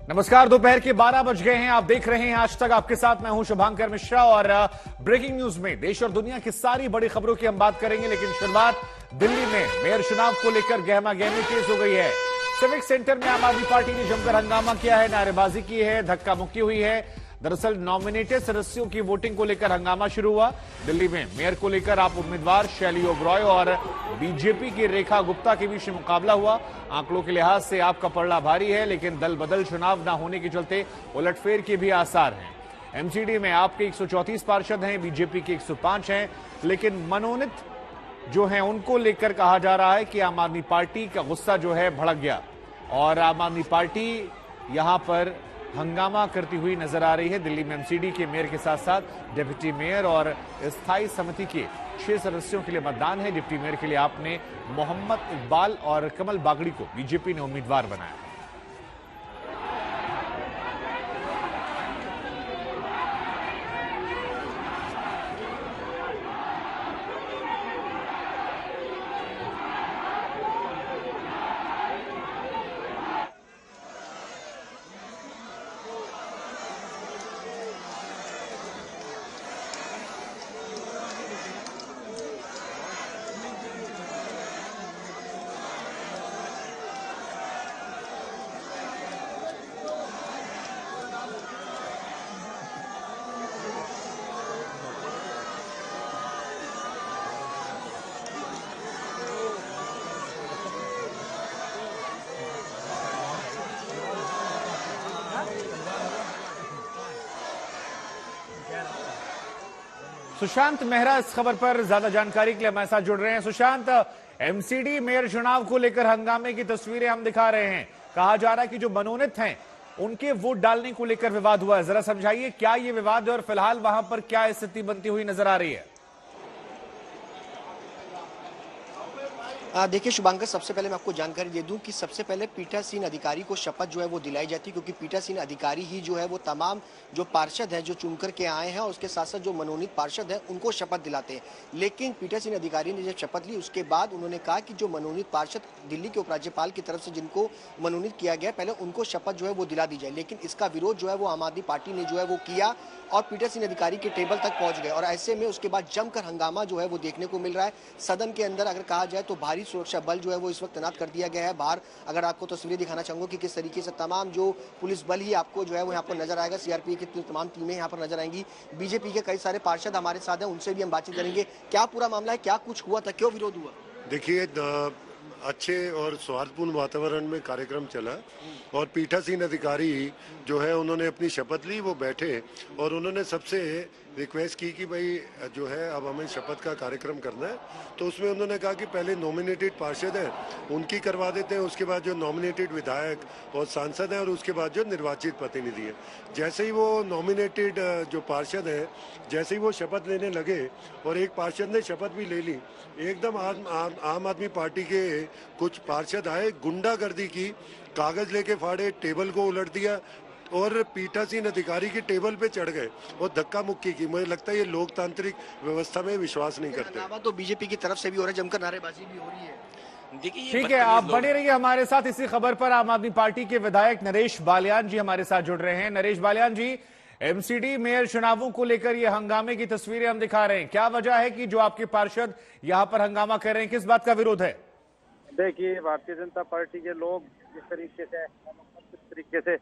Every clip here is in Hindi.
नमस्कार, दोपहर के 12 बज गए हैं। आप देख रहे हैं आज तक, आपके साथ मैं हूं शुभांकर मिश्रा और ब्रेकिंग न्यूज में देश और दुनिया की सारी बड़ी खबरों की हम बात करेंगे। लेकिन शुरुआत दिल्ली में मेयर चुनाव को लेकर गहमा गहमी तेज हो गई है। सिविक सेंटर में आम आदमी पार्टी ने जमकर हंगामा किया है, नारेबाजी की है, धक्का मुक्की हुई है। दरअसल नॉमिनेटेड सदस्यों की वोटिंग को लेकर हंगामा शुरू हुआ। दिल्ली में मेयर को लेकर आप उम्मीदवार शैली ओबरॉय और बीजेपी की रेखा गुप्ता के बीच मुकाबला हुआ। आंकड़ों के लिहाज से आपका पलड़ा भारी है, लेकिन दल बदल चुनाव न होने के चलते उलटफेर के भी आसार हैं। एमसीडी में आपके 134 पार्षद हैं, बीजेपी के 105 हैं, लेकिन मनोनीत जो हैं उनको लेकर कहा जा रहा है कि आम आदमी पार्टी का गुस्सा जो है भड़क गया और आम आदमी पार्टी यहां पर हंगामा करती हुई नजर आ रही है। दिल्ली में एमसीडी के मेयर के साथ साथ डिप्टी मेयर और स्थायी समिति के 6 सदस्यों के लिए मतदान है। डिप्टी मेयर के लिए आपने मोहम्मद इकबाल और कमल बागड़ी को बीजेपी ने उम्मीदवार बनाया। सुशांत मेहरा इस खबर पर ज्यादा जानकारी के लिए हमारे साथ जुड़ रहे हैं। सुशांत, एमसीडी मेयर चुनाव को लेकर हंगामे की तस्वीरें हम दिखा रहे हैं। कहा जा रहा है कि जो मनोनीत हैं उनके वोट डालने को लेकर विवाद हुआ है। जरा समझाइए क्या ये विवाद है और फिलहाल वहां पर क्या स्थिति बनती हुई नजर आ रही है। देखिए शुभांकर, सबसे पहले मैं आपको जानकारी दे दूं कि सबसे पहले पीठासीन अधिकारी को शपथ जो है वो दिलाई जाती है, क्योंकि पीठासीन अधिकारी ही जो है वो तमाम जो पार्षद हैं जो चुनकर के आए हैं और उसके साथ साथ जो मनोनीत पार्षद हैं उनको शपथ दिलाते हैं। लेकिन पीठासीन अधिकारी ने जब शपथ ली उसके बाद उन्होंने कहा कि जो मनोनीत पार्षद दिल्ली के उपराज्यपाल की तरफ से जिनको मनोनीत किया गया पहले उनको शपथ जो है वो दिला दी जाए। लेकिन इसका विरोध जो है वो आम आदमी पार्टी ने जो है वो किया और पीठासीन अधिकारी के टेबल तक पहुंच गए और ऐसे में उसके बाद जमकर हंगामा जो है वो देखने को मिल रहा है। सदन के अंदर अगर कहा जाए तो भारी सुरक्षा बल जो है वो इस वक्त तैनात कर दिया गया है। बाहर अगर आपको तस्वीरें दिखाना चाहूंगा कि किस तरीके से तमाम जो पुलिस बल ही आपको जो है वो यहाँ पर नजर आएगा। सीआरपीएफ की तमाम टीमें यहाँ पर नजर आएंगी। बीजेपी के कई सारे पार्षद हमारे साथ हैं, उनसे भी हम बातचीत करेंगे। क्या पूरा मामला है, क्या कुछ हुआ था, क्यों विरोध हुआ? देखिए, अच्छे और सौहार्दपूर्ण वातावरण में कार्यक्रम चला और पीठासीन अधिकारी जो है उन्होंने अपनी शपथ ली, वो बैठे और उन्होंने सबसे रिक्वेस्ट की कि भाई जो है अब हमें शपथ का कार्यक्रम करना है। तो उसमें उन्होंने कहा कि पहले नॉमिनेटेड पार्षद हैं उनकी करवा देते हैं, उसके बाद जो नॉमिनेटेड विधायक और सांसद हैं और उसके बाद जो निर्वाचित प्रतिनिधि हैं। जैसे ही वो नॉमिनेटेड जो पार्षद हैं जैसे ही वो शपथ लेने लगे और एक पार्षद ने शपथ भी ले ली, एकदम आम आदमी पार्टी के कुछ पार्षद आए, गुंडागर्दी की, कागज लेके फाड़े, टेबल को उलट दिया और पीठासीन अधिकारी के टेबल पे चढ़ गए और धक्का मुक्की की। मुझे लगता है ये लोकतांत्रिक व्यवस्था में विश्वास नहीं करते। तो बीजेपी की तरफ से भी हो रहा है, जमकर नारेबाजी भी हो रही है। ठीक है, आप बने रहिए हमारे साथ इसी खबर पर। आम आदमी पार्टी के विधायक नरेश बालियान जी हमारे साथ जुड़ रहे हैं। नरेश बालियान जी, एमसीडी मेयर चुनावों को लेकर ये हंगामे की तस्वीरें हम दिखा रहे हैं, क्या वजह है कि जो आपके पार्षद यहां पर हंगामा कर रहे हैं, किस बात का विरोध है? देखिए, भारतीय जनता पार्टी के लोग जिस तरीके से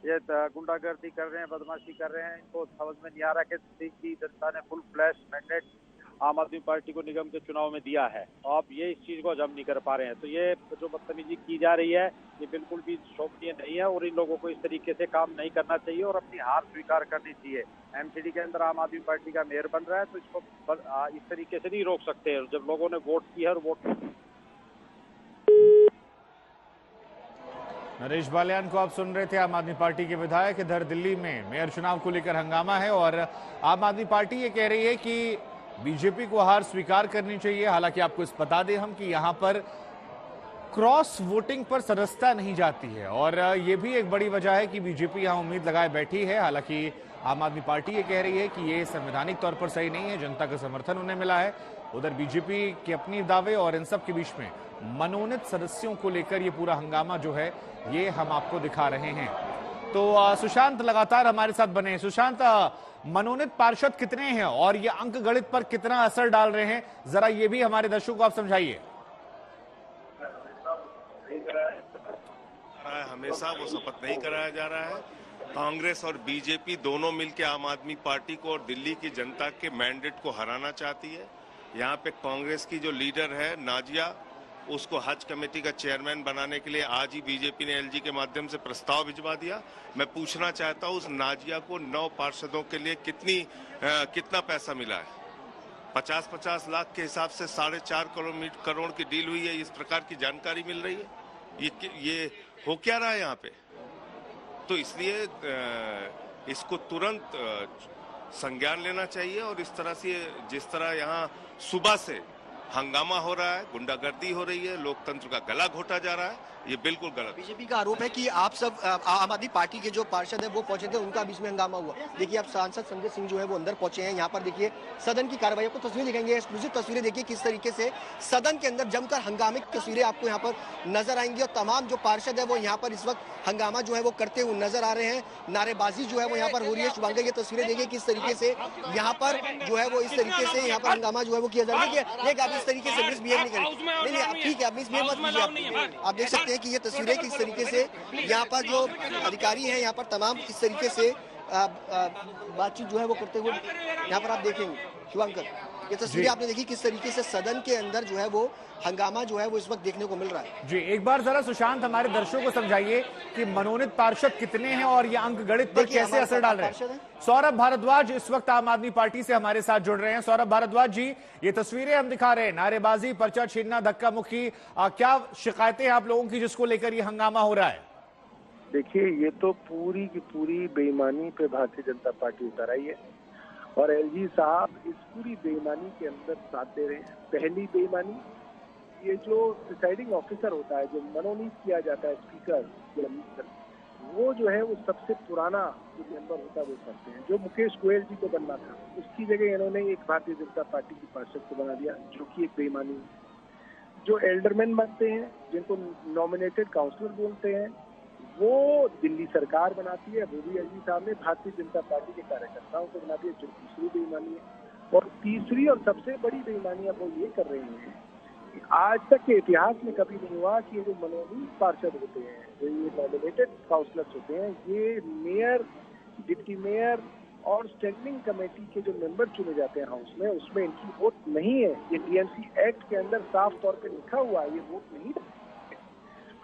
ये गुंडागर्दी कर रहे हैं, बदमाशी कर रहे हैं, इनको समझ में नहीं आ रहा कि जनता ने फुल फ्लैश मैंडेट आम आदमी पार्टी को निगम के चुनाव में दिया है। आप ये इस चीज को हजम नहीं कर पा रहे हैं, तो ये जो बदतमीजी की जा रही है ये बिल्कुल भी शोभनीय नहीं है और इन लोगों को इस तरीके से काम नहीं करना चाहिए और अपनी हार स्वीकार करनी चाहिए। एमसीडी के अंदर आम आदमी पार्टी का मेयर बन रहा है तो इसको इस तरीके से नहीं रोक सकते। जब लोगों ने वोट किया और वोट नरेश बालियान को आप सुन रहे थे, आम आदमी पार्टी के विधायक। इधर दिल्ली में मेयर चुनाव को लेकर हंगामा है और आम आदमी पार्टी ये कह रही है कि बीजेपी को हार स्वीकार करनी चाहिए। हालांकि आपको इस बता दें हम कि यहां पर क्रॉस वोटिंग पर सदस्यता नहीं जाती है और ये भी एक बड़ी वजह है कि बीजेपी यहां उम्मीद लगाए बैठी है। हालांकि आम आदमी पार्टी ये कह रही है कि ये संवैधानिक तौर पर सही नहीं है, जनता का समर्थन उन्हें मिला है। उधर बीजेपी के अपनी दावे और इन सब के बीच में मनोनीत सदस्यों को लेकर ये पूरा हंगामा जो है ये हम आपको दिखा रहे हैं। तो सुशांत लगातार हमारे साथ बने हैं। सुशांत, मनोनीत पार्षद कितने हैं और ये अंक गणित पर कितना असर डाल रहे हैं, जरा ये भी हमारे दर्शकों को आप समझाइए। हमेशा वो शपथ नहीं कराया जा रहा है। कांग्रेस और बीजेपी दोनों मिलकर आम आदमी पार्टी को और दिल्ली की जनता के मैंडेट को हराना चाहती है। यहाँ पे कांग्रेस की जो लीडर है नाजिया, उसको हज कमेटी का चेयरमैन बनाने के लिए आज ही बीजेपी ने एलजी के माध्यम से प्रस्ताव भिजवा दिया। मैं पूछना चाहता हूँ उस नाजिया को 9 पार्षदों के लिए कितना पैसा मिला है? 50-50 लाख के हिसाब से 4.5 करोड़ की डील हुई है। इस प्रकार की जानकारी मिल रही है। ये हो क्या रहा है यहाँ पे? तो इसलिए इसको तुरंत संज्ञान लेना चाहिए और इस तरह से जिस तरह यहाँ सुबह से हंगामा हो रहा है, गुंडागर्दी हो रही है, लोकतंत्र का गला घोटा जा रहा है, ये बिल्कुल गलत है। बीजेपी का आरोप है कि आप सब आम आदमी पार्टी के जो पार्षद हैं वो पहुंचे थे, उनका बीच में हंगामा हुआ। देखिए आप सांसद संजय सिंह जो है वो अंदर पहुंचे हैं। यहाँ पर देखिए सदन की कार्रवाई को तस्वीर दिखाएंगे, एक्सक्लूसिव तस्वीरें देखिए किस तरीके से सदन के अंदर जमकर हंगामे की तस्वीरें आपको यहाँ पर नजर आएंगी। और तमाम जो पार्षद है वो यहाँ पर इस वक्त हंगामा जो है वो करते हुए नजर आ रहे हैं। नारेबाजी जो है वो यहाँ पर हो रही है। शुभांकर ये तस्वीरें देखिए किस तरीके से यहाँ पर जो है वो इस तरीके से यहाँ पर हंगामा जो है वो किया जा रहा है। देखिए आप इस तरीके से मिसबिहेव नहीं करें, नहीं ठीक है, आप मिसबिहेव मत कीजिए। आप देख सकते हैं कि ये तस्वीरें किस तरीके से यहाँ पर जो अधिकारी हैं यहाँ पर तमाम इस तरीके से बातचीत जो है वो करते हुए यहाँ पर आप देखेंगे। शुभांकर ये तस्वीरें आपने देखी किस तरीके से सदन के अंदर जो है वो हंगामा जो है वो इस वक्त देखने को मिल रहा है। जी एक बार जरा सुशांत हमारे दर्शकों को समझाइए कि मनोनीत पार्षद कितने हैं और ये अंक गणित पर कैसे असर डाल रहे हैं। सौरभ भारद्वाज इस वक्त आम आदमी पार्टी से हमारे साथ जुड़ रहे हैं। सौरभ भारद्वाज जी, ये तस्वीरें हम दिखा रहे हैं, नारेबाजी, पर्चा छीनना, धक्का मुक्की, क्या शिकायतें आप लोगों की जिसको लेकर ये हंगामा हो रहा है? देखिए ये तो पूरी की पूरी बेईमानी पे भारतीय जनता पार्टी उतर आई है और एलजी साहब इस पूरी बेईमानी के अंदर साथ दे रहे हैं। पहली बेईमानी, ये जो प्रिसाइडिंग ऑफिसर होता है, जो मनोनीत किया जाता है स्पीकर, वो जो है वो सबसे पुराना जो मेंबर होता है वो करते हैं। जो मुकेश गोयल जी को बनना था उसकी जगह इन्होंने एक भारतीय जनता पार्टी की पार्षद को बना दिया, जो कि एक बेईमानी है। जो एल्डरमैन बनते हैं, जिनको नॉमिनेटेड काउंसलर बोलते हैं, वो दिल्ली सरकार बनाती है, वो भी एलजी साहब ने भारतीय जनता पार्टी के कार्यकर्ताओं को बना दिया, जो दूसरी बेईमानी है। और तीसरी और सबसे बड़ी बेईमानी अब वो ये कर रहे हैं कि आज तक के इतिहास में कभी नहीं हुआ कि ये जो मनोनीत पार्षद होते हैं, जो ये नॉमिनेटेड काउंसलर्स होते हैं, ये मेयर, डिप्टी मेयर और स्टैंडिंग कमेटी के जो मेंबर चुने जाते हैं हाउस में, उसमें इनकी वोट नहीं है। ये डीएमसी एक्ट के अंदर साफ तौर पे लिखा हुआ है, ये वोट नहीं।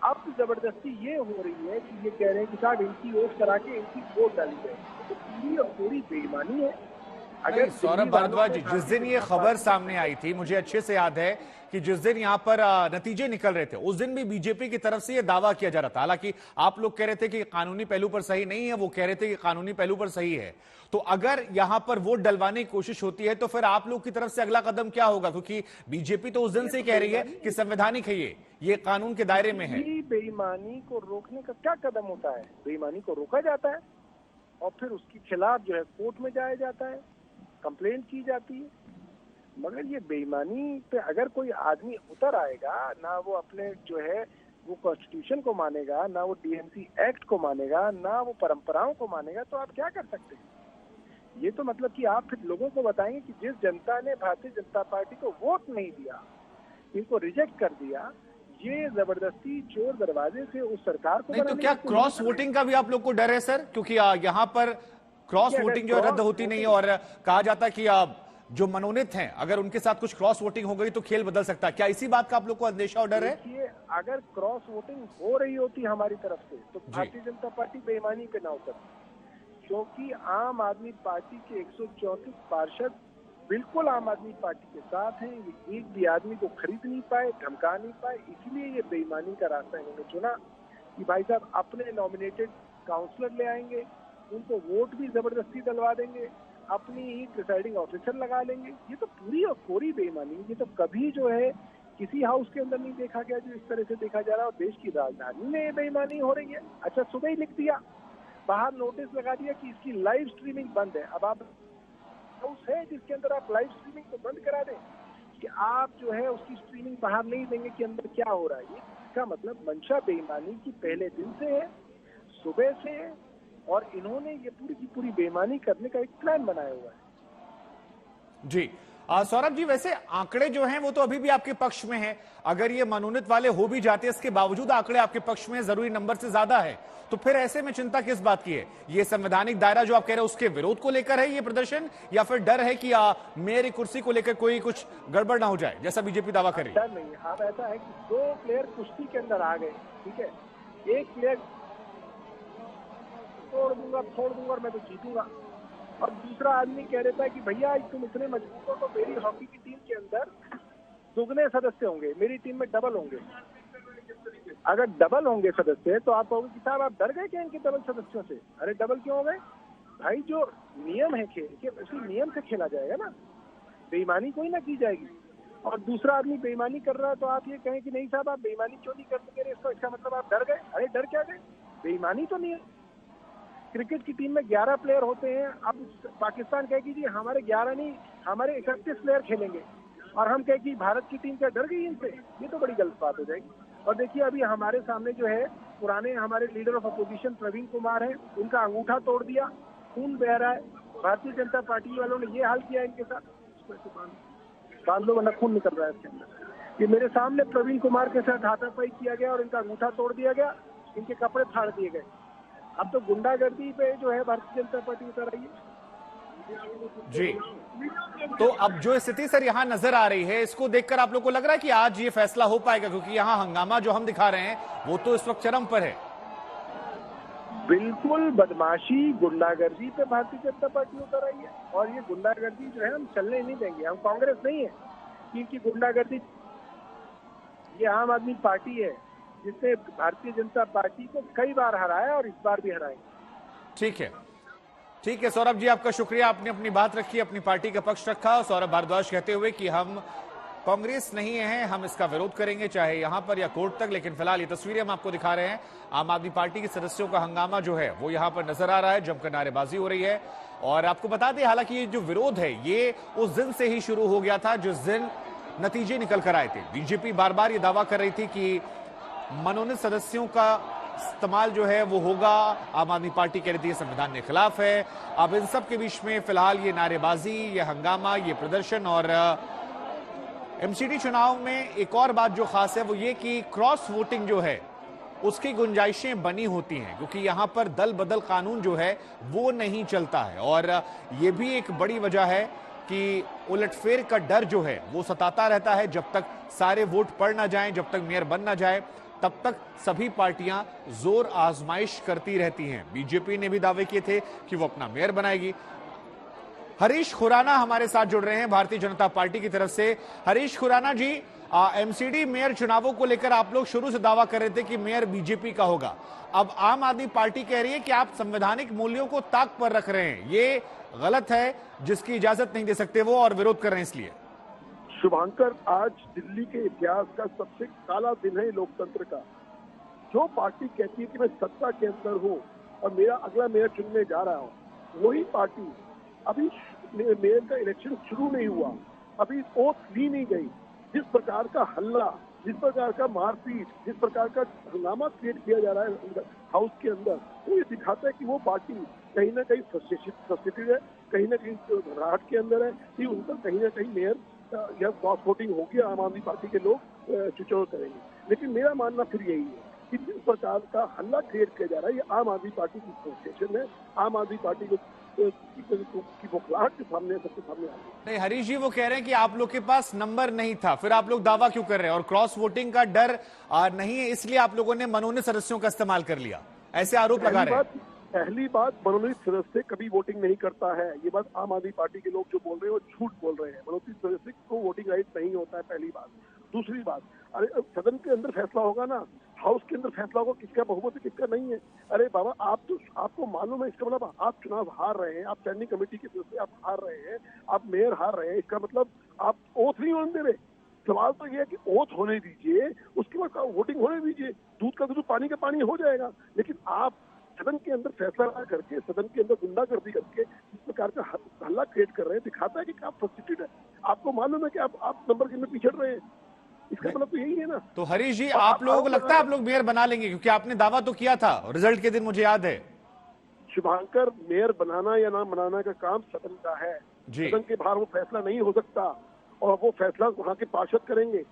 अब जबरदस्ती ये हो रही है कि ये कह रहे हैं कि साहब इनकी वोट करा के इनकी वोट डाली जाए, तो पूरी और पूरी बेईमानी है। अगर सौरभ भारद्वाज जी, जिस दिन ये खबर सामने आई थी, मुझे अच्छे से याद है कि जिस दिन यहाँ पर नतीजे निकल रहे थे, उस दिन भी बीजेपी की तरफ से ये दावा किया जा रहा था। हालांकि आप लोग कह रहे थे कि कानूनी पहलू पर सही नहीं है, वो कह रहे थे कि कानूनी पहलू पर सही है। तो अगर यहां पर वोट डलवाने की कोशिश होती है तो फिर आप लोग की तरफ से अगला कदम क्या होगा? क्योंकि बीजेपी तो उस दिन से कह रही है कि संवैधानिक है, ये कानून के दायरे में है। बेईमानी को रोकने का क्या कदम होता है? बेईमानी को रोका जाता है और फिर उसके खिलाफ जो है कोर्ट में जाया जाता है, कंप्लेंट की जाती है। मगर ये बेईमानी पे अगर कोई आदमी उतर आएगा, ना वो अपने जो है वो कॉन्स्टिट्यूशन को मानेगा, ना वो डीएमसी एक्ट को मानेगा, ना वो परंपराओं को मानेगा, तो आप क्या कर सकते हैं? ये तो मतलब कि आप फिर लोगों को बताएंगे कि जिस जनता ने भारतीय जनता पार्टी को वोट नहीं दिया, इनको रिजेक्ट कर दिया, ये जबरदस्ती चोर दरवाजे से उस सरकार को नहीं, तो क्या क्रॉस वोटिंग का भी आप लोग को डर है सर? क्योंकि यहाँ पर क्रॉस वोटिंग जो रद्द होती नहीं है और कहा जाता है कि जो मनोनीत हैं अगर उनके साथ कुछ क्रॉस वोटिंग हो गई तो खेल बदल सकता है। क्या इसी बात का आप लोग को अंदेशा और डर है? देखिए अगर क्रॉस वोटिंग हो रही होती हमारी तरफ से तो भारतीय जनता पार्टी बेईमानी पे ना उतरती, क्योंकि आम आदमी पार्टी के 134 पार्षद बिल्कुल आम आदमी पार्टी के साथ हैं। ये एक भी आदमी को खरीद नहीं पाए, धमका नहीं पाए, इसलिए ये बेईमानी का रास्ता इन्होंने चुना कि भाई साहब अपने नॉमिनेटेड काउंसलर ले आएंगे, उनको वोट भी जबरदस्ती डलवा देंगे, अपनी ही प्रिसाइडिंग ऑफिसर लगा लेंगे। ये तो पूरी और पूरी बेईमानी, ये तो कभी जो है किसी हाउस के अंदर नहीं देखा गया जो इस तरह से देखा जा रहा है। और देश की राजधानी में ये बेईमानी हो रही है। अच्छा, सुबह ही लिख दिया, बाहर नोटिस लगा दिया कि इसकी लाइव स्ट्रीमिंग बंद है। अब आप हाउस है जिसके अंदर आप लाइव स्ट्रीमिंग को बंद करा दें कि आप जो है उसकी स्ट्रीमिंग बाहर नहीं देंगे कि अंदर क्या हो रहा है। इसका मतलब मंशा बेईमानी की पहले दिन से है, सुबह से है, और इन्होंने ये पूरी की पूरी बेईमानी करने का एक प्लान बनाया हुआ है। जी सौरभ जी, वैसे आंकड़े जो हैं वो तो अभी भी आपके पक्ष में हैं। अगर ये मनोनीत वाले हो भी जाते हैं, इसके बावजूद आंकड़े आपके पक्ष में जरूरी नंबर से ज्यादा है, तो फिर ऐसे में चिंता किस बात की है? ये संवैधानिक दायरा जो आप कह रहे हैं उसके विरोध को लेकर है ये प्रदर्शन, या फिर डर है कि मेयर कुर्सी को लेकर कोई कुछ गड़बड़ ना हो जाए, जैसा बीजेपी दावा कर रही है? डर नहीं है। अब ऐसा है कि 2 प्लेयर कुश्ती के अंदर आ गए, ठीक है, एक प्लेयर तोड़ दूंगा और मैं तो जीतूंगा, और दूसरा आदमी कह देता है कि भैया तुम इतने मजबूत हो तो मेरी हॉकी की टीम के अंदर दुगने सदस्य होंगे, मेरी टीम में डबल होंगे। अगर डबल होंगे सदस्य तो आप कहोगे कि साहब आप डर गए क्या इनके डबल सदस्यों से? अरे डबल क्यों हो गए भाई? जो नियम है खेल के उसी नियम से खेला जाएगा ना, बेईमानी कोई ना की जाएगी। और दूसरा आदमी बेईमानी कर रहा है तो आप ये कहें कि नहीं साहब आप बेईमानी क्यों नहीं करते रहे, इसका मतलब आप डर गए। अरे डर क्या गए, बेईमानी तो नहीं है। क्रिकेट की टीम में 11 प्लेयर होते हैं, अब पाकिस्तान कहे कि जी हमारे 11 नहीं हमारे 31 प्लेयर खेलेंगे, और हम कहे कि भारत की टीम क्या डर गई इनसे? ये तो बड़ी गलत बात हो जाएगी। और देखिए अभी हमारे सामने जो है पुराने हमारे leader of opposition Praveen Kumar है, उनका अंगूठा तोड़ दिया, खून बह रहा है। भारतीय जनता पार्टी वालों ने ये हाल किया इनके साथ, बांध लो वरना खून निकल रहा है इसके अंदर। ये मेरे सामने प्रवीण कुमार के साथ हाथापाई किया गया और इनका अंगूठा तोड़ दिया गया, इनके कपड़े फाड़ दिए गए। अब तो गुंडागर्दी पे जो है भारतीय जनता पार्टी उतर रही है। जी, तो अब जो स्थिति सर यहाँ नजर आ रही है, इसको देखकर आप लोग को लग रहा है कि आज ये फैसला हो पाएगा? क्योंकि यहाँ हंगामा जो हम दिखा रहे हैं वो तो इस वक्त चरम पर है। बिल्कुल बदमाशी गुंडागर्दी पे भारतीय जनता पार्टी उतर आई है, और ये गुंडागर्दी जो है हम चलने नहीं देंगे। हम कांग्रेस नहीं है क्योंकि गुंडागर्दी, ये आम आदमी पार्टी है जिसने भारतीय जनता पार्टी को कई बार हराया और इस बार भी हराएंगे। ठीक है सौरभ जी, आपका शुक्रिया, आपने अपनी बात रखी, अपनी पार्टी का पक्ष रखा। सौरभ भारद्वाज कहते हुए कि हम कांग्रेस नहीं है, हम इसका विरोध करेंगे चाहे यहां पर या कोर्ट तक। लेकिन फिलहाल ये तस्वीरें हम आपको दिखा रहे हैं, आम आदमी पार्टी के सदस्यों का हंगामा जो है वो यहां पर नजर आ रहा है, जमकर नारेबाजी हो रही है। और आपको बता दें हालांकि ये जो विरोध है ये उस दिन से ही शुरू हो गया था जिस दिन नतीजे निकल कर आए थे। बीजेपी बार बार ये दावा कर रही थी कि मनोनीत सदस्यों का इस्तेमाल जो है वो होगा, आम आदमी पार्टी कह रही थी संविधान के खिलाफ है। अब इन सब के बीच में फिलहाल ये नारेबाजी, ये हंगामा, ये प्रदर्शन। और एमसीडी चुनाव में एक और बात जो खास है वो ये कि क्रॉस वोटिंग जो है उसकी गुंजाइशें बनी होती हैं, क्योंकि यहां पर दल बदल कानून जो है वो नहीं चलता है। और ये भी एक बड़ी वजह है कि उलटफेर का डर जो है वो सताता रहता है। जब तक सारे वोट पड़ ना जाएं, जब तक मेयर बन ना जाए, तब तक सभी पार्टियां जोर आजमाइश करती रहती हैं। बीजेपी ने भी दावे किए थे कि वो अपना मेयर बनाएगी। हरीश खुराना हमारे साथ जुड़ रहे हैं भारतीय जनता पार्टी की तरफ से। हरीश खुराना जी, एमसीडी मेयर चुनावों को लेकर आप लोग शुरू से दावा कर रहे थे कि मेयर बीजेपी का होगा। अब आम आदमी पार्टी कह रही है कि आप संवैधानिक मूल्यों को ताक पर रख रहे हैं, ये गलत है, जिसकी इजाजत नहीं दे सकते वो, और विरोध कर रहे हैं इसलिए। शुभांकर, आज दिल्ली के इतिहास का सबसे काला दिन है लोकतंत्र का। जो पार्टी कहती है कि मैं सत्ता के अंदर हूँ और मेरा अगला मेयर चुनने जा रहा हूँ, वही पार्टी अभी मेयर का इलेक्शन शुरू नहीं हुआ, अभी ओथ ली नहीं गई, जिस प्रकार का हल्ला, जिस प्रकार का मारपीट, जिस प्रकार का हंगामा क्रिएट किया जा रहा है हाउस के अंदर, वो ये दिखाता है कि वो पार्टी कहीं ना कहीं फ्रस्ट्रेटेड है, कहीं ना कहीं घबराहट के अंदर है कि उन पर कहीं ना कहीं मेयर या क्रॉस वोटिंग होगी, आम आदमी पार्टी के लोग चुचौड़ करेंगे। लेकिन मेरा मानना फिर यही है कि जिस प्रकार का हल्ला क्रिएट किया जा रहा है, ये आम आदमी पार्टी की फ्रस्ट्रेशन है, आम आदमी पार्टी की बौखलाहट के सामने सबके सामने आ रही है। नहीं हरीश जी, वो कह रहे हैं कि आप लोग के पास नंबर नहीं था, फिर आप लोग दावा क्यों कर रहे हैं? और क्रॉस वोटिंग का डर नहीं है, इसलिए आप लोगों ने मनोनीत सदस्यों का इस्तेमाल कर लिया, ऐसे आरोप लगा रहे हैं। पहली बात, मनोनीत सदस्य कभी वोटिंग नहीं करता है, ये बात आम आदमी पार्टी के लोग जो बोल रहे हैं वो झूठ बोल रहे हैं। मनोनीत सदस्य को वोटिंग राइट नहीं होता है, पहली बात। दूसरी बात, अरे सदन के अंदर फैसला होगा ना, हाउस के अंदर फैसला होगा किसका बहुमत है किसका नहीं है। अरे बाबा, आपको मालूम है, इसका मतलब आप चुनाव हार रहे हैं, आप स्टैंडिंग कमेटी के सदस्य आप हार रहे हैं, आप मेयर हार रहे हैं, इसका मतलब आप ओथ नहीं होने दे रहे। सवाल तो ये है कि ओथ होने दीजिए, उसके बाद वोटिंग होने दीजिए, दूध का दूध पानी का पानी हो जाएगा। लेकिन आप सदन के अंदर फैसला ना करके, सदन के अंदर गुंडागर्दी करके इस प्रकार का हल्ला क्रिएट कर रहे हैं, दिखाता है कि आप फ्रस्ट्रेटेड है। आपको मालूम है कि आप नंबर के अंदर पिछड़ रहे हैं, इसका मतलब तो यही है ना। तो हरीश जी, आप लोगों को लगता है आप लोग मेयर बना लेंगे? क्योंकि आपने दावा तो किया था रिजल्ट के दिन, मुझे याद है। शुभांकर मेयर बनाना या ना बनाना का काम सदन का है। जी। सदन के बाहर वो फैसला नहीं हो सकता और वो फैसला वहाँ के पार्षद करेंगे।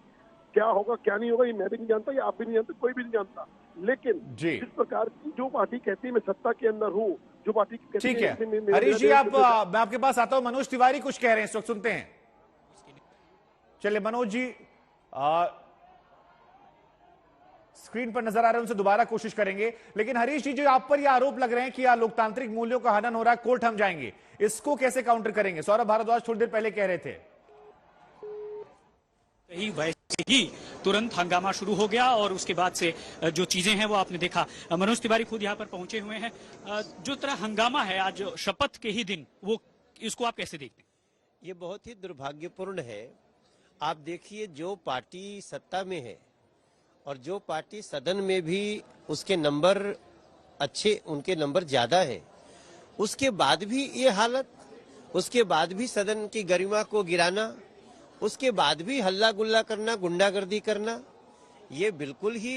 क्या होगा क्या नहीं होगा ये मैं भी नहीं जानता, या आप भी नहीं जानते, कोई भी नहीं जानता। लेकिन जी। इस प्रकार की जो पार्टी कहती है मैं सत्ता के अंदर हूँ, जो पार्टी कहती ठीक है मेरा- हरीश जी, मेरा- आप मैं आपके पास आता हूं। मनोज तिवारी कुछ कह रहे हैं, इस वक्त सुनते हैं। चलिए मनोज जी, स्क्रीन पर नजर आ रहे हैं, उनसे दोबारा कोशिश करेंगे। लेकिन हरीश जी, जो आप पर ये आरोप लग रहे हैं कि लोकतांत्रिक मूल्यों का हनन हो रहा है, कोर्ट हम जाएंगे, इसको कैसे काउंटर करेंगे? सौरभ भारद्वाज थोड़ी देर पहले कह रहे थे वैसे ही तुरंत हंगामा शुरू हो गया और उसके बाद से जो चीजें हैं वो आपने देखा। मनोज तिवारी खुद यहाँ पर पहुंचे हुए हैं। जो तरह हंगामा है आज शपथ के ही दिन, वो इसको आप कैसे देखते हैं? ये बहुत ही दुर्भाग्यपूर्ण है। आप देखिए, जो पार्टी सत्ता में है और जो पार्टी सदन में भी उसके नंबर अच्छे, उनके नंबर ज्यादा है, उसके बाद भी ये हालत, उसके बाद भी सदन की गरिमा को गिराना, उसके बाद भी हल्ला गुल्ला करना, गुंडागर्दी करना, ये बिल्कुल ही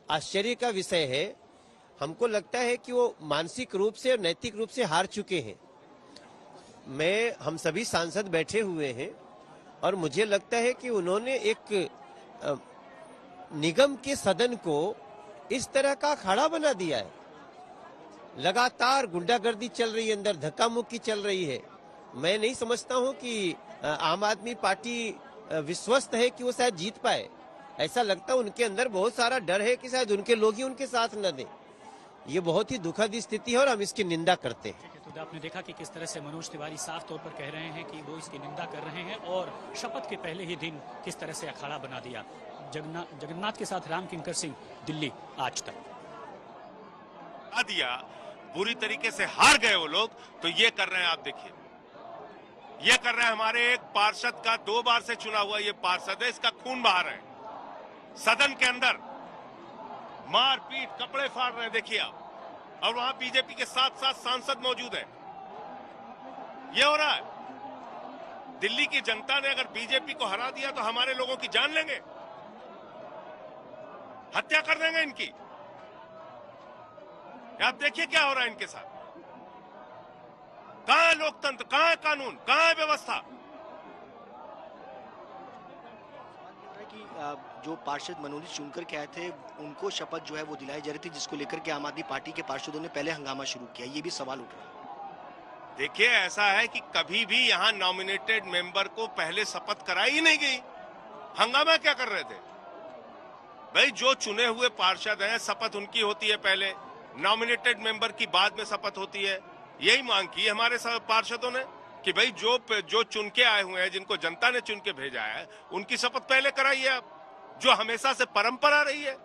आश्चर्य का विषय है। हमको लगता है कि वो मानसिक रूप से और नैतिक रूप से हार चुके हैं। हम सभी सांसद बैठे हुए हैं और मुझे लगता है कि उन्होंने एक निगम के सदन को इस तरह का अखाड़ा बना दिया है। लगातार गुंडागर्दी चल रही है, अंदर धक्का मुक्की चल रही है। मैं नहीं समझता हूं कि आम आदमी पार्टी विश्वस्त है कि वो शायद जीत पाए। ऐसा लगता है उनके अंदर बहुत सारा डर है कि शायद उनके लोग ही उनके साथ न दें। ये बहुत ही दुखद स्थिति है और हम इसकी निंदा करते हैं। तो आपने देखा कि किस तरह से मनोज तिवारी साफ तौर पर कह रहे हैं कि वो इसकी निंदा कर रहे हैं और शपथ के पहले ही दिन किस तरह से अखाड़ा बना दिया। जगन्नाथ के साथ राम किंकर सिंह, दिल्ली आज तक। दिया बुरी तरीके से हार गए वो लोग, तो ये कर रहे हैं, आप देखिए ये कर रहे हैं। हमारे एक पार्षद का 2 बार से चुना हुआ ये पार्षद है, इसका खून बहा रहे हैं सदन के अंदर, मारपीट, कपड़े फाड़ रहे हैं, देखिए आप। और वहां बीजेपी के साथ साथ सांसद मौजूद हैं। ये हो रहा है। दिल्ली की जनता ने अगर बीजेपी को हरा दिया तो हमारे लोगों की जान लेंगे, हत्या कर देंगे इनकी। आप देखिए क्या हो रहा है इनके साथ। कहां है लोकतंत्र, कहां है कानून, कहां है व्यवस्था? कि जो पार्षद मनोनीत चुनकर के आए थे उनको शपथ जो है वो दिलाई जा रही थी, जिसको लेकर के आम आदमी पार्टी के पार्षदों ने पहले हंगामा शुरू किया। ये भी सवाल उठ रहा है। देखिए, ऐसा है कि कभी भी यहां नॉमिनेटेड मेंबर को पहले शपथ कराई ही नहीं गई। हंगामा क्या कर रहे थे भाई? जो चुने हुए पार्षद हैं, शपथ उनकी होती है पहले, नॉमिनेटेड मेंबर की बाद में शपथ होती है। यही मांग की हमारे पार्षदों ने कि भाई जो चुन के आए हुए हैं, जिनको जनता ने चुन के भेजा है, उनकी शपथ पहले कराइए आप, जो हमेशा से परंपरा रही है।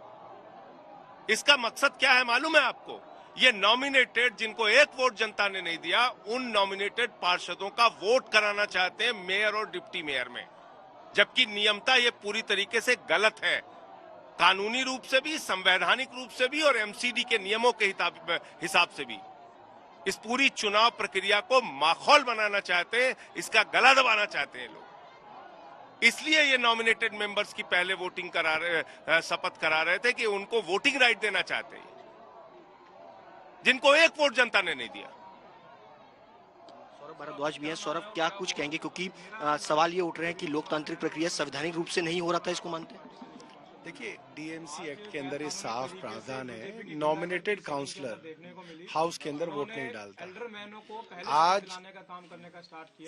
इसका मकसद क्या है मालूम है आपको? ये नॉमिनेटेड, जिनको एक वोट जनता ने नहीं दिया, उन नॉमिनेटेड पार्षदों का वोट कराना चाहते हैं मेयर और डिप्टी मेयर में, जबकि नियमता ये पूरी तरीके से गलत है, कानूनी रूप से भी, संवैधानिक रूप से भी और एमसीडी के नियमों के हिसाब से भी। इस पूरी चुनाव प्रक्रिया को माखौल बनाना चाहते हैं, इसका गला दबाना चाहते हैं लोग। इसलिए ये नॉमिनेटेड मेंबर्स की पहले वोटिंग शपथ करा रहे थे कि उनको वोटिंग राइट देना चाहते हैं, जिनको एक वोट जनता ने नहीं दिया। सौरभ भारद्वाज भी हैं। सौरभ, क्या कुछ कहेंगे? क्योंकि सवाल ये उठ रहे हैं कि लोकतांत्रिक प्रक्रिया संवैधानिक रूप से नहीं हो रहा था, इसको मानते हैं? देखिए, डीएमसी एक्ट के अंदर ये साफ प्रावधान है, नॉमिनेटेड काउंसलर हाउस के अंदर वोट नहीं डालता। आज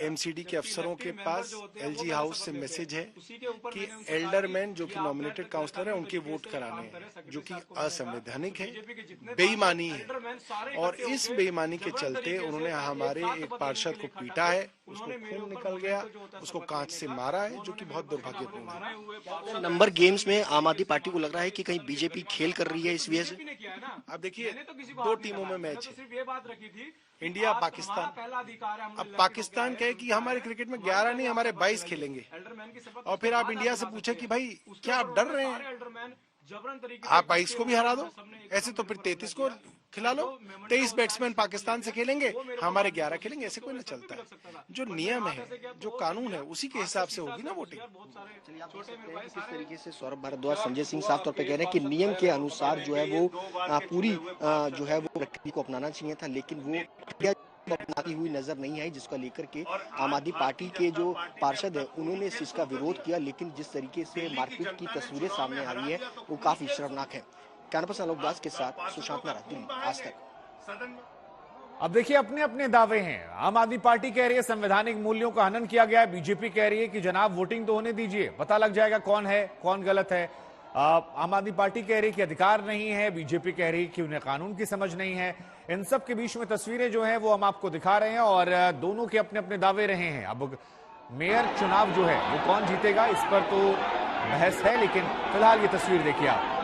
एमसीडी के अफसरों के पास एलजी हाउस से मैसेज है कि एल्डरमैन जो कि नॉमिनेटेड काउंसलर है उनके वोट कराने हैं, जो कि असंवैधानिक है, बेईमानी है। और इस बेईमानी के चलते उन्होंने हमारे एक पार्षद को पीटा है, उसको खून निकल गया, उसको कांच से मारा है, जो कि बहुत दुर्भाग्यपूर्ण है। नंबर गेम्स में आम आदमी पार्टी को लग रहा है कि कहीं बीजेपी खेल कर रही है इस वजह से। अब देखिए, 2 टीमों में मैच है, इंडिया पाकिस्तान। अब पाकिस्तान कहे कि हमारे क्रिकेट में 11 नहीं, हमारे 22 खेलेंगे, और फिर आप इंडिया से पूछे कि भाई क्या आप डर रहे हैं? आप 22 को भी हरा दो, ऐसे तो फिर 33 को खिला लो। 23 बैट्समैन पाकिस्तान से खेलेंगे, हमारे 11 खेलेंगे, ऐसे कोई ना चलता है। जो नियम है, जो कानून है, उसी के हिसाब से होगी ना वोटिंग। किस तरीके से सौरभ भारद्वाज, संजय सिंह साफ तौर पे कह रहे हैं कि नियम के अनुसार जो है वो पूरी जो है वो प्रक्रिया को अपनाना चाहिए था, लेकिन वो अपनाती हुई नजर नहीं आई, जिसको लेकर के आम आदमी पार्टी के जो पार्षद है उन्होंने इस चीज का विरोध किया। लेकिन जिस तरीके से मारपीट की तस्वीरें सामने आ रही है वो काफी शर्मनाक है। कैमरा पर्सन आलोक दास के साथ सुशांत नारा, दिल्ली, आज तक। अब देखिए, अपने अपने दावे हैं। आम आदमी पार्टी कह रही है संवैधानिक मूल्यों का हनन किया गया है, बीजेपी कह रही है कि जनाब वोटिंग तो होने दीजिए, पता लग जाएगा कौन है कौन गलत है। आम आदमी पार्टी कह रही है कि अधिकार नहीं है, बीजेपी कह रही है कि उन्हें कानून की समझ नहीं है। इन सब के बीच में तस्वीरें जो हैं वो हम आपको दिखा रहे हैं और दोनों के अपने अपने दावे रहे हैं। अब मेयर चुनाव जो है वो कौन जीतेगा इस पर तो बहस है, लेकिन फिलहाल ये तस्वीर देखिए आप।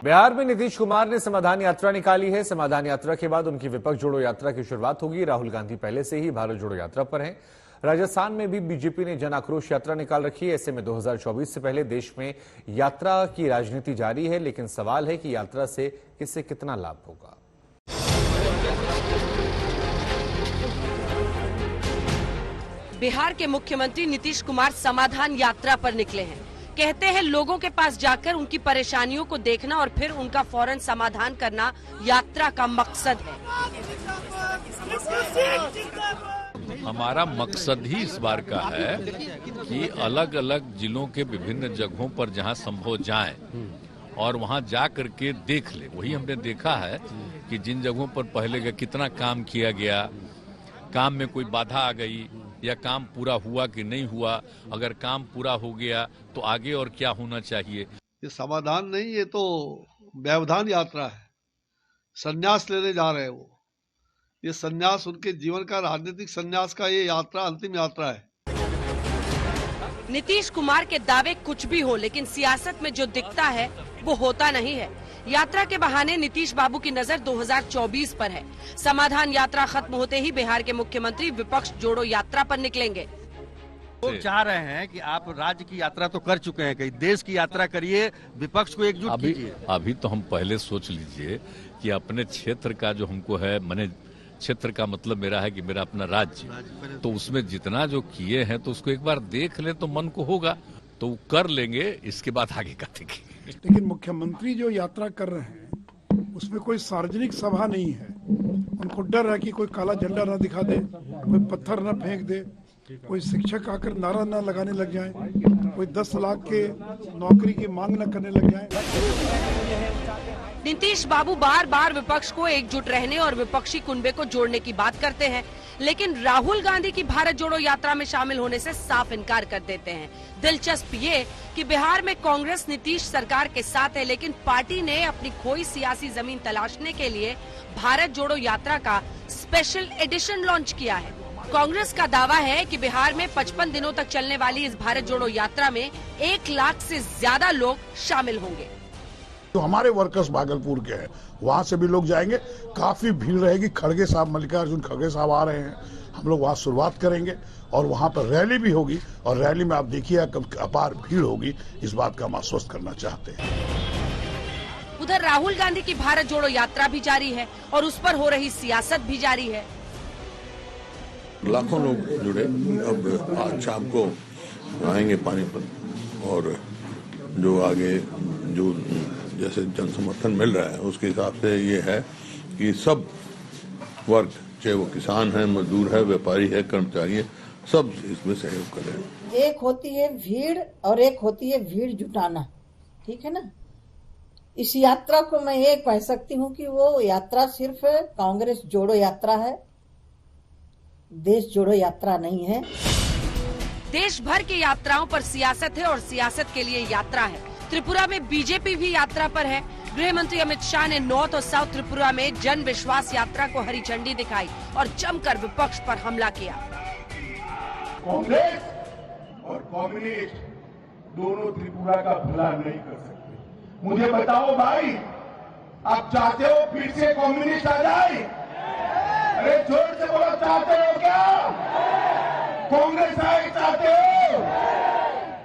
बिहार में नीतीश कुमार ने समाधान यात्रा निकाली है। समाधान यात्रा के बाद उनकी विपक्ष जोड़ो यात्रा की शुरुआत होगी। राहुल गांधी पहले से ही भारत जोड़ो यात्रा पर हैं। राजस्थान में भी बीजेपी ने जन आक्रोश यात्रा निकाल रखी है। ऐसे में 2024 से पहले देश में यात्रा की राजनीति जारी है, लेकिन सवाल है कि यात्रा से किसे कितना लाभ होगा। बिहार के मुख्यमंत्री नीतीश कुमार समाधान यात्रा पर निकले हैं। कहते हैं लोगों के पास जाकर उनकी परेशानियों को देखना और फिर उनका फौरन समाधान करना यात्रा का मकसद है। हमारा मकसद ही इस बार का है कि अलग अलग जिलों के विभिन्न जगहों पर जहां संभव जाएं और वहां जा करके देख ले। वही हमने देखा है कि जिन जगहों पर पहले कितना काम किया गया, काम में कोई बाधा आ गई या काम पूरा हुआ कि नहीं हुआ, अगर काम पूरा हो गया तो आगे और क्या होना चाहिए। ये समाधान नहीं, ये तो व्यवधान यात्रा है। संन्यास लेने जा रहे हैं वो। ये संन्यास उनके जीवन का, राजनीतिक संन्यास का ये यात्रा अंतिम यात्रा है। नीतीश कुमार के दावे कुछ भी हो, लेकिन सियासत में जो दिखता है वो होता नहीं है। यात्रा के बहाने नीतीश बाबू की नजर 2024 पर है। समाधान यात्रा खत्म होते ही बिहार के मुख्यमंत्री विपक्ष जोड़ो यात्रा पर निकलेंगे। लोग चाह रहे हैं कि आप राज्य की यात्रा तो कर चुके हैं, कहीं देश की यात्रा करिए, विपक्ष को एकजुट कीजिए। अभी तो हम पहले सोच लीजिए कि अपने क्षेत्र का जो हमको है, मैंने क्षेत्र का मतलब मेरा है कि मेरा अपना राज्य, तो उसमें जितना जो किए हैं तो उसको एक बार देख ले तो मन को होगा तो कर लेंगे, इसके बाद आगे का देखेंगे। लेकिन मुख्यमंत्री जो यात्रा कर रहे हैं उसमें कोई सार्वजनिक सभा नहीं है। उनको डर है कि कोई काला झंडा ना दिखा दे, कोई पत्थर ना फेंक दे, कोई शिक्षक आकर नारा ना लगाने लग जाए, कोई 10 लाख के नौकरी की मांग न करने लग जाए। नीतीश बाबू बार बार विपक्ष को एकजुट रहने और विपक्षी कुनबे को जोड़ने की बात करते हैं, लेकिन राहुल गांधी की भारत जोड़ो यात्रा में शामिल होने से साफ इनकार कर देते हैं। दिलचस्प ये कि बिहार में कांग्रेस नीतीश सरकार के साथ है, लेकिन पार्टी ने अपनी खोई सियासी जमीन तलाशने के लिए भारत जोड़ो यात्रा का स्पेशल एडिशन लॉन्च किया है। कांग्रेस का दावा है कि बिहार में 55 दिनों तक चलने वाली इस भारत जोड़ो यात्रा में 1 लाख से ज्यादा लोग शामिल होंगे। तो हमारे वर्कर्स भागलपुर के हैं, वहाँ से भी लोग जाएंगे, काफी भीड़ रहेगी। खड़गे साहब, मल्लिकार्जुन खड़गे साहब आ रहे हैं, हम लोग वहाँ शुरुआत करेंगे और वहाँ पर रैली भी होगी और रैली में आप देखिए कब अपार भीड़ होगी, इस बात का हम आश्वस्त करना चाहते हैं। उधर राहुल गांधी की भारत जोड़ो यात्रा भी जारी है और उस पर हो रही सियासत भी जारी है। लाखों लोग जुड़े, अब आज शाम को आएंगे पानीपत और जो आगे जो जैसे जन समर्थन मिल रहा है उसके हिसाब से ये है कि सब वर्ग, चाहे वो किसान है, मजदूर है, व्यापारी है, कर्मचारी है, सब इसमें सहयोग करें। एक होती है भीड़ और एक होती है भीड़ जुटाना, ठीक है ना। इस यात्रा को मैं ये कह सकती हूँ कि वो यात्रा सिर्फ कांग्रेस जोड़ो यात्रा है, देश जोड़ो यात्रा नहीं है। देश भर की यात्राओं पर सियासत है और सियासत के लिए यात्रा है। त्रिपुरा में बीजेपी भी यात्रा पर है। गृह मंत्री अमित शाह ने नॉर्थ और साउथ त्रिपुरा में जन विश्वास यात्रा को हरी झंडी दिखाई और जमकर विपक्ष पर हमला किया। कांग्रेस और कम्युनिस्ट दोनों त्रिपुरा का भला नहीं कर सकते। मुझे बताओ भाई, आप चाहते हो फिर से कम्युनिस्ट आ जाए? अरे जोर से बोलो, चाहते हो क्या? कांग्रेस आए चाहते हो?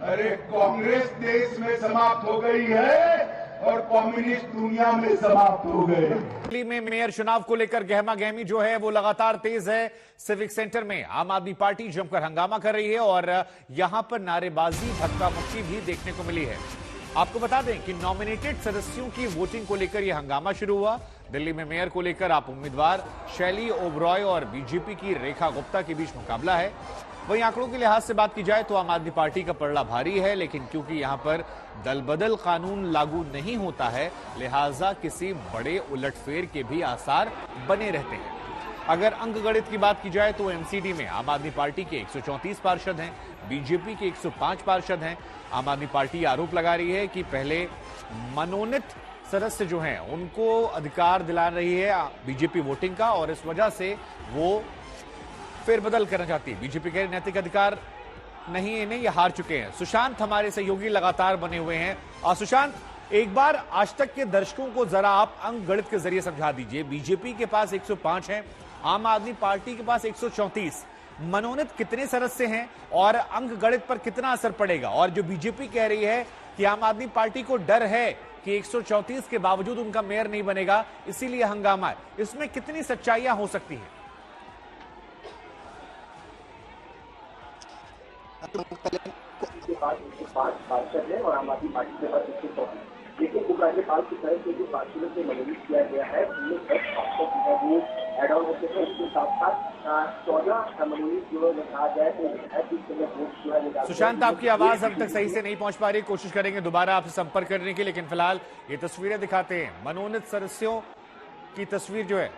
अरे कांग्रेस देश में समाप्त हो गई है और कम्युनिस्ट दुनिया में समाप्त हो गए। दिल्ली में मेयर चुनाव को लेकर गहमा गहमी जो है वो लगातार तेज है। सिविक सेंटर में आम आदमी पार्टी जमकर हंगामा कर रही है और यहां पर नारेबाजी, धक्का मुक्की भी देखने को मिली है। आपको बता दें कि नॉमिनेटेड सदस्यों की वोटिंग को लेकर यह हंगामा शुरू हुआ। दिल्ली में मेयर को लेकर आप उम्मीदवार शैली ओबरॉय और बीजेपी की रेखा गुप्ता के बीच मुकाबला है। वहीं आंकड़ों के लिहाज से बात की जाए तो आम आदमी पार्टी का पलड़ा भारी है, लेकिन क्योंकि यहां पर दल बदल कानून लागू नहीं होता है, लिहाजा किसी बड़े उलटफेर के भी आसार बने रहते हैं। अगर अंक गणित की बात की जाए तो एमसीडी में आम आदमी पार्टी के 134 पार्षद हैं, बीजेपी के 105 पार्षद हैं। आम आदमी पार्टी आरोप लगा रही है कि पहले मनोनीत सदस्य जो हैं उनको अधिकार दिला रही है बीजेपी वोटिंग का और इस वजह से वो फेरबदल करना चाहती है। बीजेपी के नैतिक अधिकार नहीं, इन्हें ये हार चुके हैं। सुशांत हमारे सहयोगी लगातार बने हुए हैं। और सुशांत, एक बार आज तक के दर्शकों को जरा आप अंक गणित के जरिए समझा दीजिए। बीजेपी के पास 105 है, आम आदमी पार्टी के पास 134, मनोनीत कितने सदस्य हैं और अंक गणित पर कितना असर पड़ेगा? और जो बीजेपी कह रही है कि आम आदमी पार्टी को डर है कि 134 के बावजूद उनका मेयर नहीं बनेगा, इसीलिए हंगामा है, इसमें कितनी सच्चाइयां हो सकती हैं? पार्षद है और आम आदमी पार्टी के पास 134, लेकिन उपराज्यपाल की तरफ से जो पार्षदों को मनोनीत किया गया है उनमें 10 पार्षद जो है वो एड ऑन होते हैं। इसके साथ साथ 14 मनोनीत जो कहा जाए तो वोट जो है। सुशांत, आपकी आवाज अब तक सही से नहीं पहुंच पा रही, कोशिश करेंगे दोबारा आपसे संपर्क करने की, लेकिन फिलहाल ये तस्वीरें दिखाते हैं मनोनीत सदस्यों की तस्वीर जो है।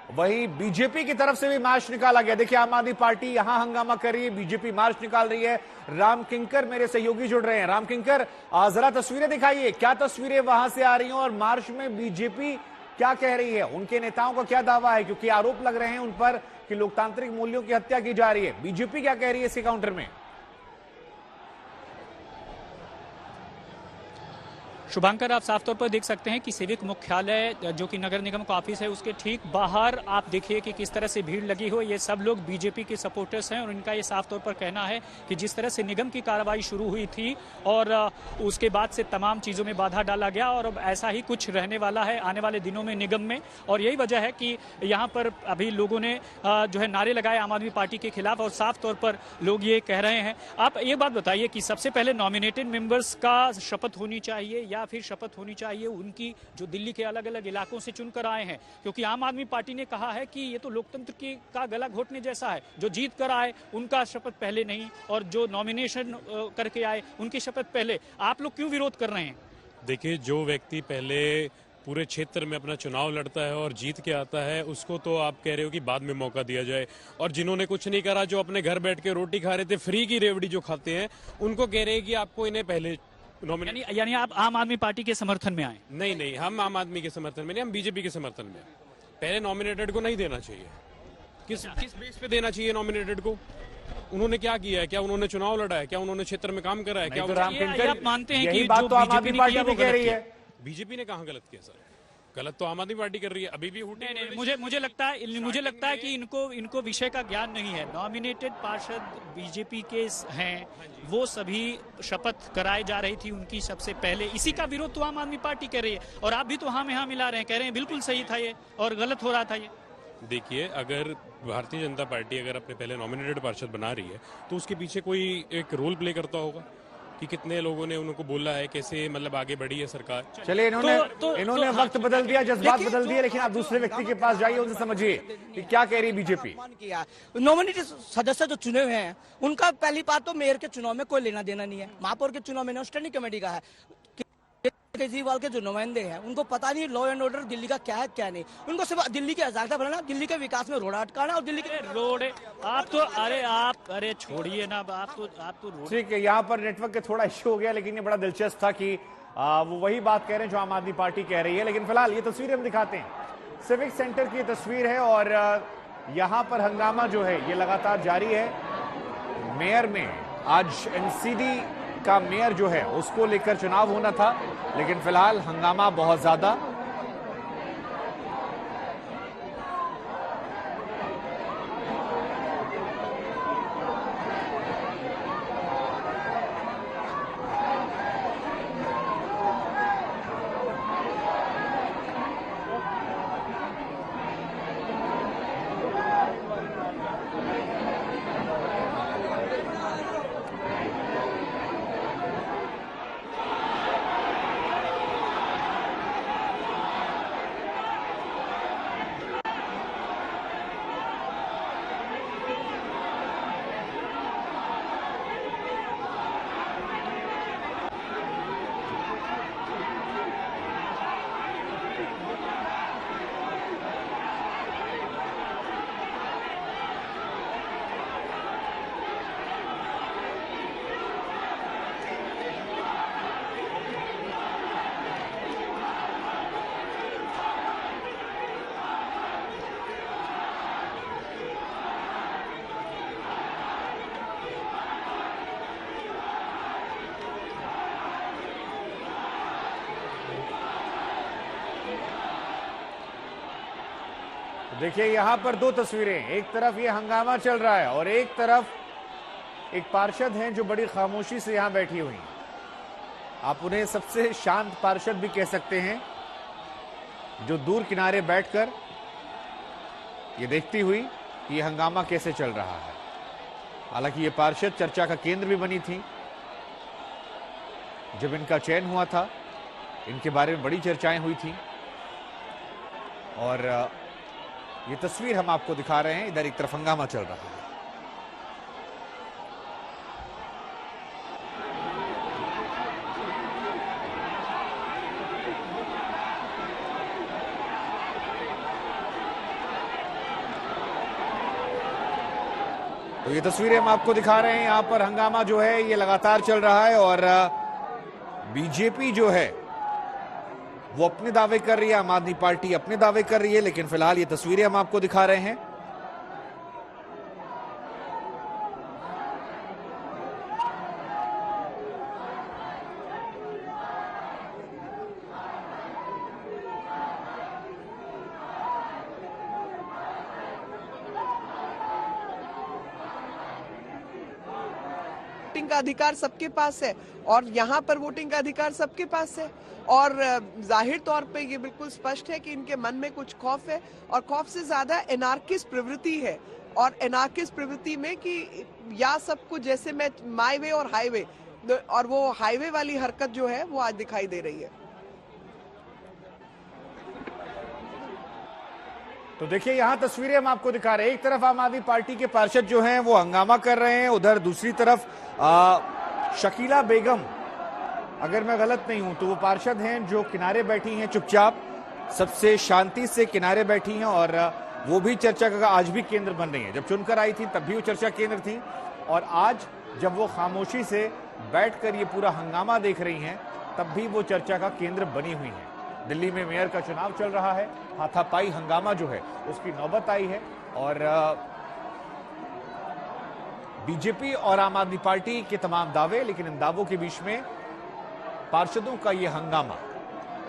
वहीं बीजेपी की तरफ से भी मार्च निकाला गया। देखिए, आम आदमी पार्टी यहां हंगामा कर रही है, बीजेपी मार्च निकाल रही है। राम किंकर मेरे सहयोगी जुड़ रहे हैं। राम किंकर, जरा तस्वीरें दिखाइए, क्या तस्वीरें वहां से आ रही हैं और मार्च में बीजेपी क्या कह रही है, उनके नेताओं का क्या दावा है? क्योंकि आरोप लग रहे हैं उन पर कि लोकतांत्रिक मूल्यों की हत्या की जा रही है। बीजेपी क्या कह रही है इसके काउंटर में? शुभांकर, आप साफ तौर पर देख सकते हैं कि सिविक मुख्यालय जो कि नगर निगम का ऑफिस है उसके ठीक बाहर आप देखिए कि किस तरह से भीड़ लगी हो। ये सब लोग बीजेपी के सपोर्टर्स हैं और इनका ये साफ तौर पर कहना है कि जिस तरह से निगम की कार्रवाई शुरू हुई थी और उसके बाद से तमाम चीज़ों में बाधा डाला गया और अब ऐसा ही कुछ रहने वाला है आने वाले दिनों में निगम में। और यही वजह है कि यहाँ पर अभी लोगों ने जो है नारे लगाए आम आदमी पार्टी के खिलाफ और साफ तौर पर लोग ये कह रहे हैं। आप ये बात बताइए कि सबसे पहले नॉमिनेटेड मेंबर्स का शपथ होनी चाहिए या फिर शपथ होनी चाहिए उनकी जो दिल्ली के अलग अलग इलाकों से चुनकर आए हैं? क्योंकि आम आदमी पार्टी ने कहा है कि ये तो लोकतंत्र का गला घोटने जैसा है, जो जीत कर आए उनका शपथ पहले नहीं और जो नॉमिनेशन करके आए उनकी शपथ पहले। आप लोग क्यों विरोध कर रहे हैं? देखिए, जो व्यक्ति पहले पूरे क्षेत्र में अपना चुनाव लड़ता है और जीत के आता है उसको तो आप कह रहे हो कि बाद में मौका दिया जाए, और जिन्होंने कुछ नहीं करा, जो अपने घर बैठ के रोटी खा रहे थे, फ्री की रेवड़ी जो खाते हैं, उनको कह रहे हैं कि आपको इन्हें पहले यानी आप आम आदमी पार्टी के समर्थन में आए? नहीं, हम आम आदमी के समर्थन में नहीं, हम बीजेपी के समर्थन में। पहले नॉमिनेटेड को नहीं देना चाहिए। किस बेस पे देना चाहिए नॉमिनेटेड को? उन्होंने क्या किया है? क्या उन्होंने चुनाव लड़ा है? क्या उन्होंने क्षेत्र में काम करा है? क्या आप मानते हैं कि बात तो आम आदमी पार्टी भी कह रही है? बीजेपी ने कहाँ गलत किया सर? गलत तो आम आदमी पार्टी कर रही है अभी भी। नहीं, मुझे लगता है कि इनको विषय का ज्ञान नहीं है। नॉमिनेटेड पार्षद बीजेपी के हैं, वो सभी शपथ कराई जा रही थी उनकी सबसे पहले। इसी का विरोध तो आम आदमी पार्टी कर रही है और आप भी तो हाँ में हाँ मिला रहे हैं, कह रहे हैं बिल्कुल सही था ये और गलत हो रहा था ये। देखिए, अगर भारतीय जनता पार्टी अगर अपने पहले नॉमिनेटेड पार्षद बना रही है तो उसके पीछे कोई एक रोल प्ले करता होगा। कि कितने लोगों ने उनको बोला है, कैसे मतलब आगे बढ़ी है सरकार। चलिए इन्होंने वक्त बदल दिया, जज्बात बदल दिए, लेकिन आप दूसरे व्यक्ति के पास जाइए, उनसे समझिए कि क्या कह रही बीजेपी। नॉमिनेटेड सदस्य जो चुने हुए हैं उनका पहली बात तो मेयर के चुनाव में कोई लेना देना नहीं है, महापौर के चुनाव में स्टैंडिंग कमेटी का है। केजरीवाल के जो नुमाइंदे हैं उनको पता नहीं लॉ एंड ऑर्डर दिल्ली का क्या है क्या नहीं, उनको सिर्फ दिल्ली के आजादा बनाना, दिल्ली के विकास में रोड अटकाना और दिल्ली के रोड अरे छोड़िए ना, आप तो ठीक है। यहाँ पर नेटवर्क का थोड़ा इश्यू हो गया, लेकिन ये बड़ा दिलचस्प था कि वो वही बात कह रहे हैं जो आम आदमी पार्टी कह रही है। लेकिन फिलहाल ये तस्वीर हम दिखाते हैं, सिविक सेंटर की तस्वीर है और यहाँ पर हंगामा जो है ये लगातार जारी है। मेयर में आज एनसीडी का मेयर जो है उसको लेकर चुनाव होना था, लेकिन फिलहाल हंगामा बहुत ज्यादा। देखिए यहां पर दो तस्वीरें, एक तरफ ये हंगामा चल रहा है और एक तरफ एक पार्षद हैं जो बड़ी खामोशी से यहां बैठी हुई हैं। आप उन्हें सबसे शांत पार्षद भी कह सकते हैं, जो दूर किनारे बैठकर ये देखती हुई कि ये हंगामा कैसे चल रहा है। हालांकि ये पार्षद चर्चा का केंद्र भी बनी थी। जब इनका चयन हुआ था, इनके बारे में बड़ी चर्चाएं हुई थी और ये तस्वीर हम आपको दिखा रहे हैं। इधर एक तरफ हंगामा चल रहा है। तो ये तस्वीरें हम आपको दिखा रहे हैं। यहां पर हंगामा जो है ये लगातार चल रहा है और बीजेपी जो है वो अपने दावे कर रही है, आम आदमी पार्टी अपने दावे कर रही है, लेकिन फिलहाल ये तस्वीरें हम आपको दिखा रहे हैं। वोटिंग का अधिकार सबके पास है और यहाँ पर वोटिंग का अधिकार सबके पास है और जाहिर तौर पे ये बिल्कुल स्पष्ट है कि इनके मन में कुछ खौफ है और खौफ से ज्यादा एनार्किस्ट प्रवृत्ति है। और एनार्किस्ट प्रवृत्ति में कि या सब कुछ जैसे मैं माई वे और हाईवे, और वो हाईवे वाली हरकत जो है वो आज दिखाई दे रही है। तो देखिए यहां तस्वीरें हम आपको दिखा रहे हैं। एक तरफ आम आदमी पार्टी के पार्षद जो हैं वो हंगामा कर रहे हैं, उधर दूसरी तरफ शकीला बेगम, अगर मैं गलत नहीं हूं तो वो पार्षद हैं जो किनारे बैठी हैं, चुपचाप सबसे शांति से किनारे बैठी हैं और वो भी चर्चा का आज भी केंद्र बन रही है। जब चुनकर आई थी तब भी वो चर्चा केंद्र थी और आज जब वो खामोशी से बैठकर ये पूरा हंगामा देख रही हैं तब भी वो चर्चा का केंद्र बनी हुई है। दिल्ली में मेयर का चुनाव चल रहा है, हाथापाई हंगामा जो है उसकी नौबत आई है और बीजेपी और आम आदमी पार्टी के तमाम दावे, लेकिन इन दावों के बीच में पार्षदों का ये हंगामा,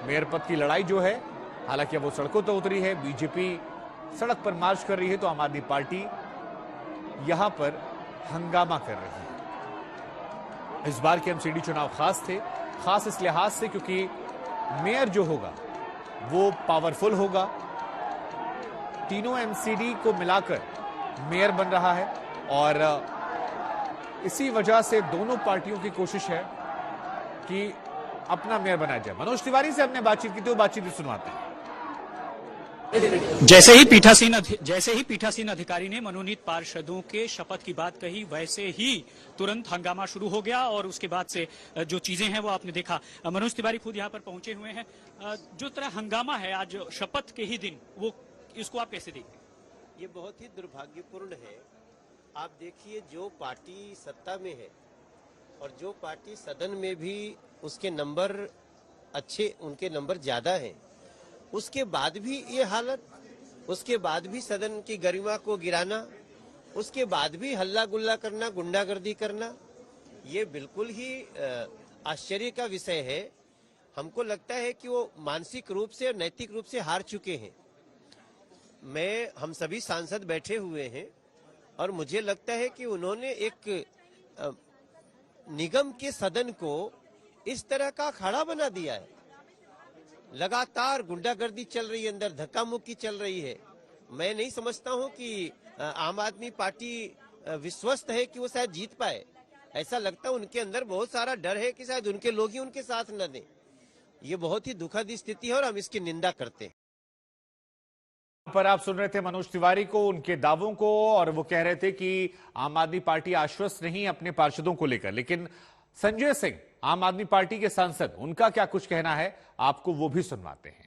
मेयर पद की लड़ाई जो है, हालांकि अब वो सड़कों तो उतरी है, बीजेपी सड़क पर मार्च कर रही है तो आम आदमी पार्टी यहां पर हंगामा कर रही है। इस बार के एमसीडी चुनाव खास थे, खास इस लिहाज से क्योंकि मेयर जो होगा वो पावरफुल होगा। तीनों एमसीडी को मिलाकर मेयर बन रहा है और इसी वजह से दोनों पार्टियों की कोशिश है कि अपना मेयर बनाया जाए। मनोज तिवारी से हमने बातचीत की, तो बातचीत भी सुनवाते हैं। जैसे ही पीठासीन अधिकारी ने मनोनीत पार्षदों के शपथ की बात कही, वैसे ही तुरंत हंगामा शुरू हो गया और उसके बाद से जो चीजें हैं वो आपने देखा। मनोज तिवारी खुद यहाँ पर पहुंचे हुए हैं। जो तरह हंगामा है आज शपथ के ही दिन, वो इसको आप कैसे देखते हैं? ये बहुत ही दुर्भाग्यपूर्ण है। आप देखिए, जो पार्टी सत्ता में है और जो पार्टी सदन में भी उसके नंबर अच्छे, उनके नंबर ज्यादा हैं, उसके बाद भी ये हालत, उसके बाद भी सदन की गरिमा को गिराना, उसके बाद भी हल्ला गुल्ला करना, गुंडागर्दी करना, ये बिल्कुल ही आश्चर्य का विषय है। हमको लगता है कि वो मानसिक रूप से और नैतिक रूप से हार चुके हैं। हम सभी सांसद बैठे हुए हैं और मुझे लगता है कि उन्होंने एक निगम के सदन को इस तरह का अखाड़ा बना दिया है। लगातार गुंडागर्दी चल रही है, अंदर धक्का मुक्की चल रही है। मैं नहीं समझता हूं कि आम आदमी पार्टी विश्वस्त है कि वो शायद जीत पाए। ऐसा लगता है उनके अंदर बहुत सारा डर है कि शायद उनके लोग ही उनके साथ न दें। ये बहुत ही दुखद स्थिति है और हम इसकी निंदा करते हैं। पर आप सुन रहे थे मनोज तिवारी को, उनके दावों को, और वो कह रहे थे कि आम आदमी पार्टी आश्वस्त नहीं अपने पार्षदों को लेकर। लेकिन संजय सिंह, आम आदमी पार्टी के सांसद, उनका क्या कुछ कहना है, आपको वो भी सुनवाते हैं।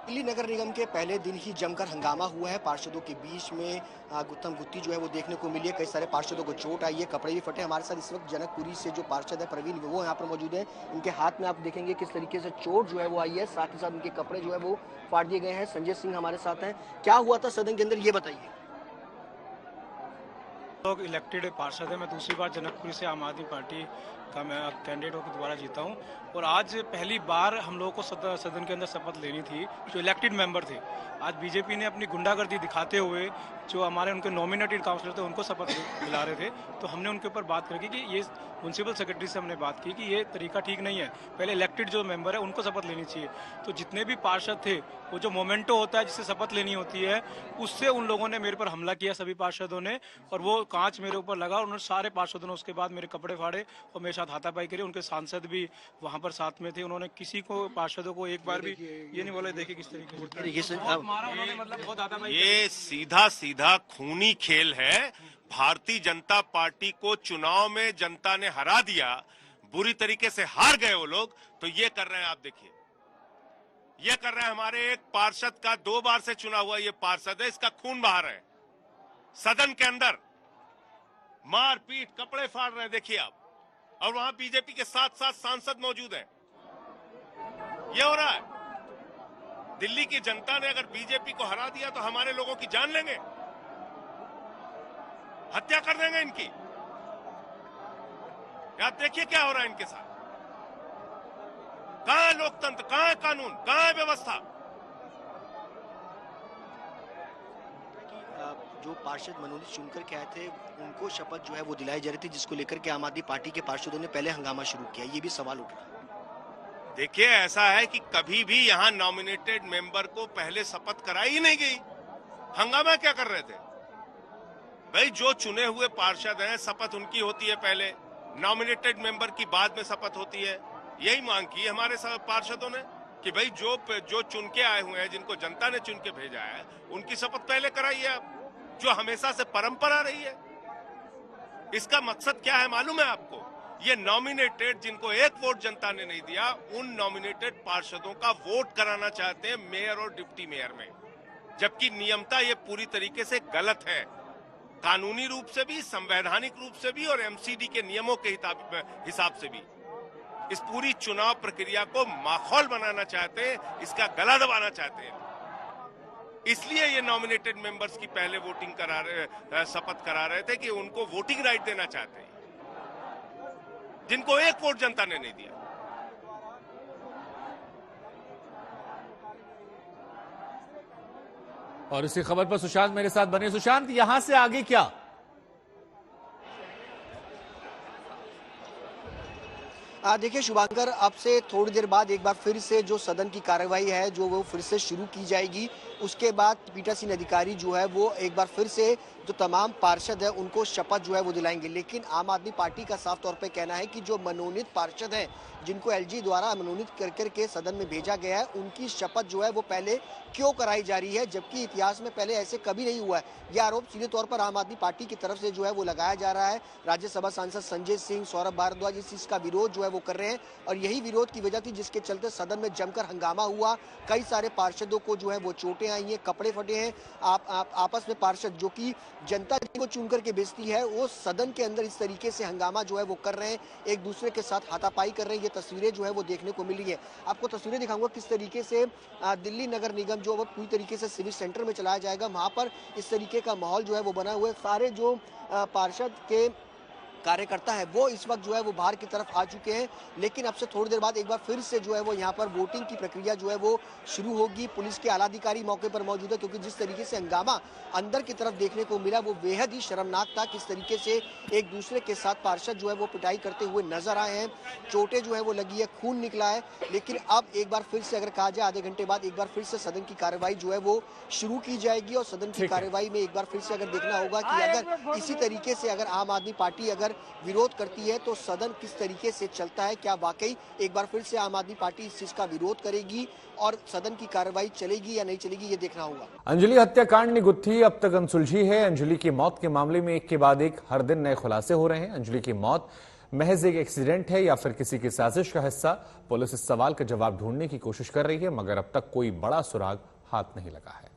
दिल्ली नगर निगम के पहले दिन ही जमकर हंगामा हुआ है। पार्षदों के बीच में गुत्थम गुत्ती जो है वो देखने को मिली है। कई सारे पार्षदों को चोट आई है, कपड़े भी फटे। हमारे साथ इस वक्त जनकपुरी से जो पार्षद है प्रवीण, वो यहाँ पर मौजूद है। इनके हाथ में आप देखेंगे किस तरीके से चोट जो है वो आई है, साथ ही साथ उनके कपड़े जो है वो फाड़ दिए गए हैं। संजय सिंह हमारे साथ हैं। क्या हुआ था सदन के अंदर, ये बताइए। लोग इलेक्टेड पार्षद है। मैं दूसरी बार जनकपुरी से आम आदमी पार्टी का मैं कैंडिडेट होकर दोबारा जीता हूं और आज पहली बार हम लोगों को सदन के अंदर शपथ लेनी थी जो इलेक्टेड मेंबर थे। आज बीजेपी ने अपनी गुंडागर्दी दिखाते हुए जो हमारे उनके नॉमिनेटेड काउंसलर थे उनको शपथ दिला रहे थे, तो हमने उनके ऊपर बात करी कि ये म्यूनसिपल सेक्रेटरी से हमने बात की कि ये तरीका ठीक नहीं है। पहले इलेक्टेड जो मेंबर है उनको शपथ लेनी चाहिए। तो जितने भी पार्षद थे, वो जो मोमेंटो होता है जिससे शपथ लेनी होती है, उससे उन लोगों ने मेरे पर हमला किया, सभी पार्षदों ने, और वो कांच मेरे ऊपर लगा और उन्होंने सारे पार्षदों ने उसके बाद मेरे कपड़े फाड़े और मेरे साथ हाथापाई करी। उनके सांसद भी वहां पर साथ में थे। उन्होंने किसी को, पार्षदों को एक बार भी ये नहीं बोला देखिए किस तरीके से मतलब ये सीधा सीधा खूनी खेल है। भारतीय जनता पार्टी को चुनाव में जनता ने हरा दिया, बुरी तरीके से हार गए वो लोग, तो ये कर रहे हैं। आप देखिए, ये कर रहे हैं। हमारे एक पार्षद का 2 बार से चुना हुआ ये पार्षद है, इसका खून बहा रहे हैं सदन के अंदर, मारपीट, कपड़े फाड़ रहे हैं, देखिए आप। और वहां बीजेपी के साथ साथ सांसद मौजूद हैं। ये हो रहा है। दिल्ली की जनता ने अगर बीजेपी को हरा दिया तो हमारे लोगों की जान लेंगे, हत्या कर देंगे इनकी। आप देखिए क्या हो रहा है इनके साथ। कहां है लोकतंत्र, कहां है कानून, कहां है व्यवस्था। जो पार्षद मनोनीत चुनकर के आए थे उनको शपथ जो है वो दिलाई जा रही थी, जिसको लेकर के आम आदमी पार्टी के पार्षदों ने पहले हंगामा शुरू किया। ये भी सवाल उठ रहा है। देखिए, ऐसा है कि कभी भी यहां नॉमिनेटेड मेंबर को पहले शपथ कराई ही नहीं गई। हंगामा क्या कर रहे थे भाई? जो चुने हुए पार्षद हैं, शपथ उनकी होती है पहले, नॉमिनेटेड मेंबर की बाद में शपथ होती है। यही मांग की हमारे पार्षदों ने कि भाई जो चुन के आए हुए हैं, जिनको जनता ने चुन के भेजा है, उनकी शपथ पहले कराइए आप, जो हमेशा से परंपरा रही है। इसका मकसद क्या है मालूम है आपको? ये नॉमिनेटेड, जिनको एक वोट जनता ने नहीं दिया, उन नॉमिनेटेड पार्षदों का वोट कराना चाहते हैं मेयर और डिप्टी मेयर में, जबकि नियमता ये पूरी तरीके से गलत है, कानूनी रूप से भी, संवैधानिक रूप से भी और एमसीडी के नियमों के हिसाब से भी। इस पूरी चुनाव प्रक्रिया को माहौल बनाना चाहते हैं, इसका गला दबाना चाहते हैं। इसलिए ये नॉमिनेटेड मेंबर्स की पहले वोटिंग शपथ करा रहे थे कि उनको वोटिंग राइट देना चाहते हैं, जिनको एक वोट जनता ने नहीं दिया। और इसी खबर पर सुशांत मेरे साथ बने। सुशांत, यहां से आगे क्या? देखिए शुभांकर, अब से थोड़ी देर बाद एक बार फिर से जो सदन की कार्यवाही है जो वो फिर से शुरू की जाएगी। उसके बाद पीठासीन अधिकारी जो है वो एक बार फिर से जो तमाम पार्षद है उनको शपथ जो है वो दिलाएंगे। लेकिन आम आदमी पार्टी का साफ तौर पे कहना है कि जो मनोनीत पार्षद हैं, जिनको एलजी द्वारा मनोनीत कर के सदन में भेजा गया है, उनकी शपथ जो है वो पहले क्यों कराई जा रही है, जबकि इतिहास में पहले ऐसे कभी नहीं हुआ है। यह आरोप सीधे तौर पर आम आदमी पार्टी की तरफ से जो है वो लगाया जा रहा है। राज्यसभा सांसद संजय सिंह, सौरभ भारद्वाज इस चीज का विरोध जो है वो कर रहे हैं और यही विरोध की वजह थी जिसके चलते सदन में जमकर हंगामा हुआ। कई सारे पार्षदों को जो है वो चोटें आई हैं, कपड़े फटे हैं। आपस में पार्षद जो कि जनता को चुन करके भेजती है, वो सदन के अंदर इस तरीके से हंगामा जो है वो कर रहे हैं, एक दूसरे के साथ हाथापाई कर रहे हैं। ये तस्वीरें जो है वो देखने को मिली है। आपको तस्वीरें दिखाऊंगा किस तरीके से दिल्ली नगर निगम जो वो पूरी तरीके से सिविक सेंटर में चलाया जाएगा। वहां पर इस तरीके का माहौल जो है वो बना हुआ है। सारे जो पार्षद के कार्यकर्ता है वो इस वक्त जो है वो बाहर की तरफ आ चुके हैं। लेकिन अब से थोड़ी देर बाद एक बार फिर से जो है वो यहाँ पर वोटिंग की प्रक्रिया जो है वो शुरू होगी। पुलिस के आला अधिकारी मौके पर मौजूद है, क्योंकि जिस तरीके से हंगामा अंदर की तरफ देखने को मिला वो बेहद ही शर्मनाक था। किस तरीके से एक दूसरे के साथ पार्षद जो है वो पिटाई करते हुए नजर आए हैं, चोटें जो है वो लगी है, खून निकला है। लेकिन अब एक बार फिर से अगर कहा जाए आधे घंटे बाद एक बार फिर से सदन की कार्यवाही जो है वो शुरू की जाएगी और सदन की कार्यवाही में एक बार फिर से अगर देखना होगा कि अगर इसी तरीके से अगर आम आदमी पार्टी अगर विरोध करती है तो सदन किस तरीके से चलता है। क्या वाकई एक बार फिर से आम आदमी पार्टी इस चीज का विरोध करेगी और सदन की कार्रवाई चलेगी या नहीं चलेगी, ये देखना होगा। अंजलि हत्याकांड की गुत्थी अब तक अनसुलझी है। अंजलि की मौत के मामले में एक के बाद एक हर दिन नए खुलासे हो रहे हैं। अंजलि की मौत महज एक एक्सीडेंट है या फिर किसी की साजिश का हिस्सा? पुलिस इस सवाल का जवाब ढूंढने की कोशिश कर रही है, मगर अब तक कोई बड़ा सुराग हाथ नहीं लगा है।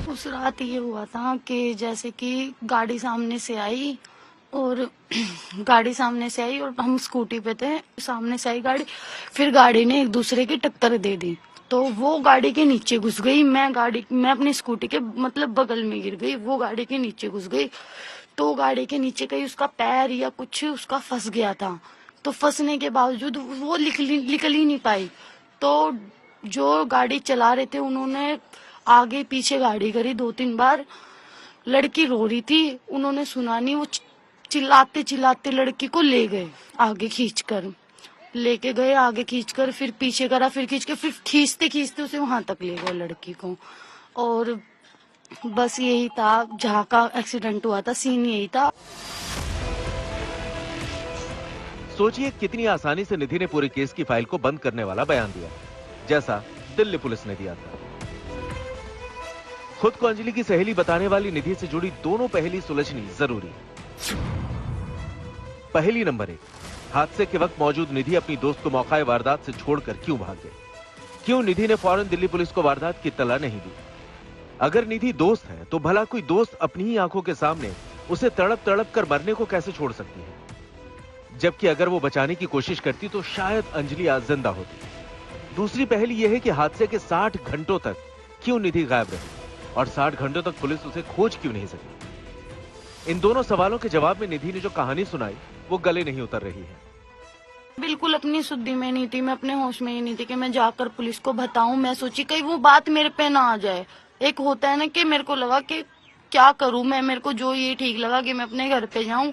उस रात ये हुआ था कि जैसे कि गाड़ी सामने से आई और हम स्कूटी पे थे, सामने से आई गाड़ी, फिर गाड़ी ने एक दूसरे की टक्कर दे दी तो वो गाड़ी के नीचे घुस गई। मैं अपनी स्कूटी के मतलब बगल में गिर गई, वो गाड़ी के नीचे घुस गई। तो गाड़ी के नीचे कहीं उसका पैर या कुछ उसका फंस गया था, तो फंसने के बावजूद वो निकल ही नहीं पाई। तो जो गाड़ी चला रहे थे उन्होंने आगे पीछे गाड़ी करी 2-3 बार। लड़की रो रही थी, उन्होंने सुना नहीं, वो चिल्लाते चिल्लाते लड़की को ले गए, आगे लेके गए, आगे खींचकर फिर पीछे करा, फिर खींच के फिर खींचते खींचते उसे वहां तक ले गए लड़की को। और बस यही था जहाँ का एक्सीडेंट हुआ था, सीन यही था। सोचिए कितनी आसानी से निधि ने पूरे केस की फाइल को बंद करने वाला बयान दिया, जैसा दिल्ली पुलिस ने दिया था। खुद को अंजलि की सहेली बताने वाली निधि से जुड़ी दोनों पहेली सुलझनी जरूरी। पहेली नंबर 1, हादसे के वक्त मौजूद निधि अपनी दोस्त को मौका वारदात से छोड़कर क्यों भाग गई? क्यों निधि ने फौरन दिल्ली पुलिस को वारदात की इत्तला नहीं दी? अगर निधि दोस्त है तो भला कोई दोस्त अपनी ही आंखों के सामने उसे तड़प तड़प कर मरने को कैसे छोड़ सकती है? जबकि अगर वो बचाने की कोशिश करती तो शायद अंजलि आज जिंदा होती। दूसरी पहेली यह है कि हादसे के 60 घंटों तक क्यों निधि गायब रही और 60 घंटों तक पुलिस उसे खोज क्यों नहीं सकी? इन दोनों सवालों के जवाब में निधि ने जो कहानी सुनाई वो गले नहीं उतर रही है। बिल्कुल अपनी शुद्धि में नहीं थी, मैं अपने होश में ही नहीं थी कि मैं जाकर पुलिस को बताऊं। मैं सोची कहीं वो बात मेरे पे ना आ जाए। एक होता है ना कि मेरे को लगा कि क्या करूं मैं, मेरे को जो ये ठीक लगा कि मैं अपने घर पे जाऊं,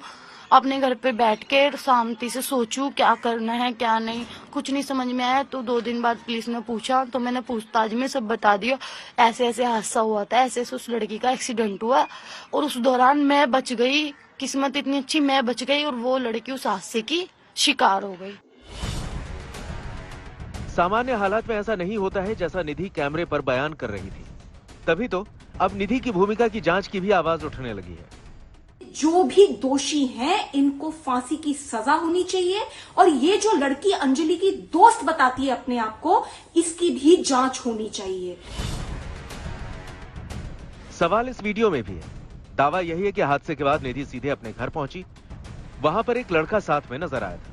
अपने घर पे बैठ के शांति से सोचूं क्या करना है क्या नहीं। कुछ नहीं समझ में आया तो 2 दिन बाद पुलिस ने पूछा तो मैंने पूछताछ में सब बता दिया, ऐसे ऐसे हादसा हुआ था, ऐसे ऐसे उस लड़की का एक्सीडेंट हुआ और उस दौरान मैं बच गई। किस्मत इतनी अच्छी मैं बच गई और वो लड़की उस हादसे की शिकार हो गई। सामान्य हालात में ऐसा नहीं होता है जैसा निधि कैमरे पर बयान कर रही थी। तभी तो अब निधि की भूमिका की जांच की भी आवाज उठने लगी है। जो भी दोषी हैं इनको फांसी की सजा होनी चाहिए और ये जो लड़की अंजलि की दोस्त बताती है अपने आप को, इसकी भी जांच होनी चाहिए। सवाल इस वीडियो में भी है। दावा यही है कि हादसे के बाद निधि सीधे अपने घर पहुंची। वहां पर एक लड़का साथ में नजर आया था।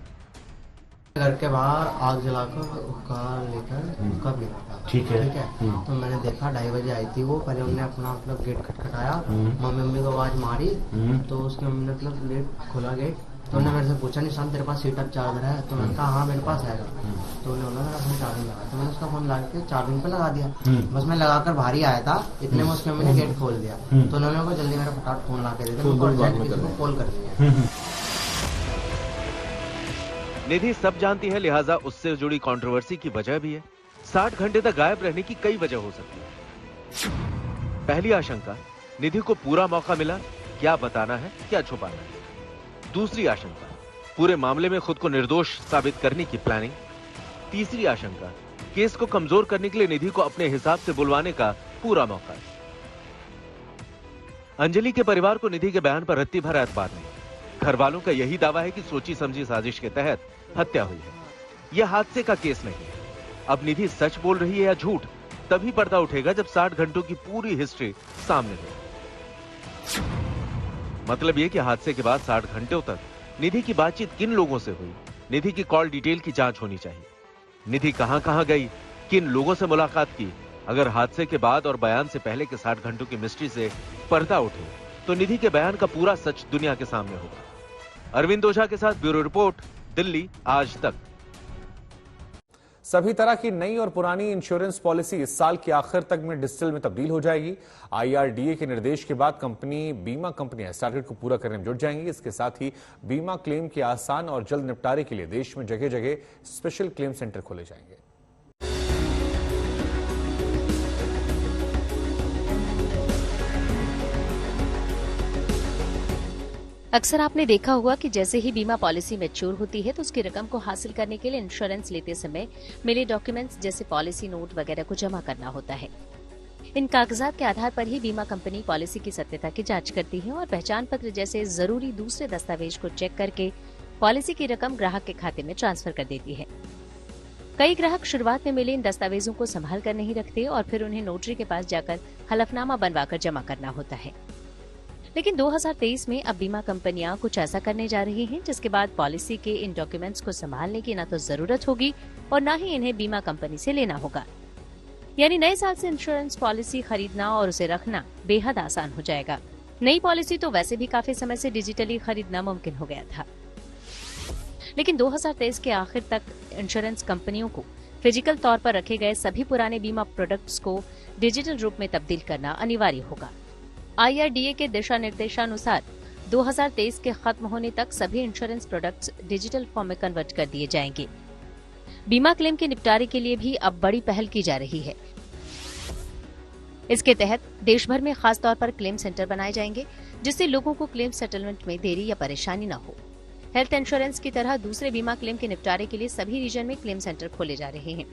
घर के बाहर आग जलाकर उसका लेकर उसका भी ठीक है। तो मैंने देखा 2:30 बजे आई थी वो। पहले उन्होंने अपना मतलब गेट खटखटाया, मम्मी को आवाज मारी तो उसकी मम्मी ने मतलब गेट खोला गेट तो उन्होंने मेरे से पूछा निशान तेरे पास सीटअप चार्जर है? तो मैंने कहा हाँ मेरे पास है। तो उन्होंने मेरा फोन चार्जिंग लगा, तो मैंने उसका फोन लगा के चार्जिंग पे लगा दिया। बस मैं लगाकर बाहर ही आया था, इतने में उसने मैंने गेट खोल दिया। तो उन्होंने मेरे को जल्दी मेरा फटाफट फोन ला के दे दिया, कॉल कर दिया। निधि सब जानती है, लिहाजा उससे जुड़ी कंट्रोवर्सी की वजह भी है। 60 घंटे तक गायब रहने की कई वजह हो सकती है। पहली आशंका, निधि को पूरा मौका मिला, क्या बताना है क्या छुपाना है। दूसरी आशंका, पूरे मामले में खुद को निर्दोष साबित करने की प्लानिंग। तीसरी आशंका, केस को कमजोर करने के लिए निधि को अपने हिसाब से बुलवाने का पूरा मौका। अंजलि के परिवार को निधि के बयान पर रत्ती भर एतबार नहीं। घर वालों का यही दावा है कि सोची समझी साजिश के तहत हत्या हुई है, यह हादसे का केस नहीं। अब निधि सच बोल रही है या झूठ, तभी पर्दा उठेगा जब 60 घंटों की पूरी हिस्ट्री सामने हो। मतलब यह कि हादसे के बाद 60 घंटों तक निधि की बातचीत किन लोगों से हुई, निधि की कॉल डिटेल की जांच होनी चाहिए। निधि कहां गई, किन लोगों से मुलाकात की। अगर हादसे के बाद और बयान से पहले के 60 घंटों की मिस्ट्री से पर्दा उठे तो निधि के बयान का पूरा सच दुनिया के सामने होगा। अरविंद ओझा के साथ ब्यूरो रिपोर्ट, दिल्ली आज तक। सभी तरह की नई और पुरानी इंश्योरेंस पॉलिसी इस साल के आखिर तक में डिजिटल में तब्दील हो जाएगी। IRDA के निर्देश के बाद बीमा कंपनियां इस टारगेट को पूरा करने में जुट जाएंगी। इसके साथ ही बीमा क्लेम के आसान और जल्द निपटारे के लिए देश में जगह जगह स्पेशल क्लेम सेंटर खोले जाएंगे। अक्सर आपने देखा होगा कि जैसे ही बीमा पॉलिसी मैच्योर होती है तो उसकी रकम को हासिल करने के लिए इंश्योरेंस लेते समय मिले डॉक्यूमेंट्स जैसे पॉलिसी नोट वगैरह को जमा करना होता है। इन कागजात के आधार पर ही बीमा कंपनी पॉलिसी की सत्यता की जांच करती है और पहचान पत्र जैसे जरूरी दूसरे दस्तावेज को चेक करके पॉलिसी की रकम ग्राहक के खाते में ट्रांसफर कर देती है। कई ग्राहक शुरुआत में मिले इन दस्तावेजों को संभाल कर नहीं रखते और फिर उन्हें नोटरी के पास जाकर हलफनामा बनवाकर जमा करना होता है। लेकिन 2023 में अब बीमा कंपनियां कुछ ऐसा करने जा रही हैं जिसके बाद पॉलिसी के इन डॉक्यूमेंट्स को संभालने की न तो जरूरत होगी और न ही इन्हें बीमा कंपनी से लेना होगा। यानी नए साल से इंश्योरेंस पॉलिसी खरीदना और उसे रखना बेहद आसान हो जाएगा। नई पॉलिसी तो वैसे भी काफी समय से डिजिटली खरीदना मुमकिन हो गया था, लेकिन 2023 के आखिर तक इंश्योरेंस कंपनियों को फिजिकल तौर पर रखे गए सभी पुराने बीमा प्रोडक्ट्स को डिजिटल रूप में तब्दील करना अनिवार्य होगा। IRDA के दिशा निर्देशानुसार 2023 के खत्म होने तक सभी इंश्योरेंस प्रोडक्ट्स डिजिटल फॉर्म में कन्वर्ट कर दिए जाएंगे। बीमा क्लेम के निपटारे के लिए भी अब बड़ी पहल की जा रही है। इसके तहत देश भर में खास तौर पर क्लेम सेंटर बनाए जाएंगे जिससे लोगों को क्लेम सेटलमेंट में देरी या परेशानी न हो। हेल्थ इंश्योरेंस की तरह दूसरे बीमा क्लेम के निपटारे के लिए सभी रीजन में क्लेम सेंटर खोले जा रहे हैं।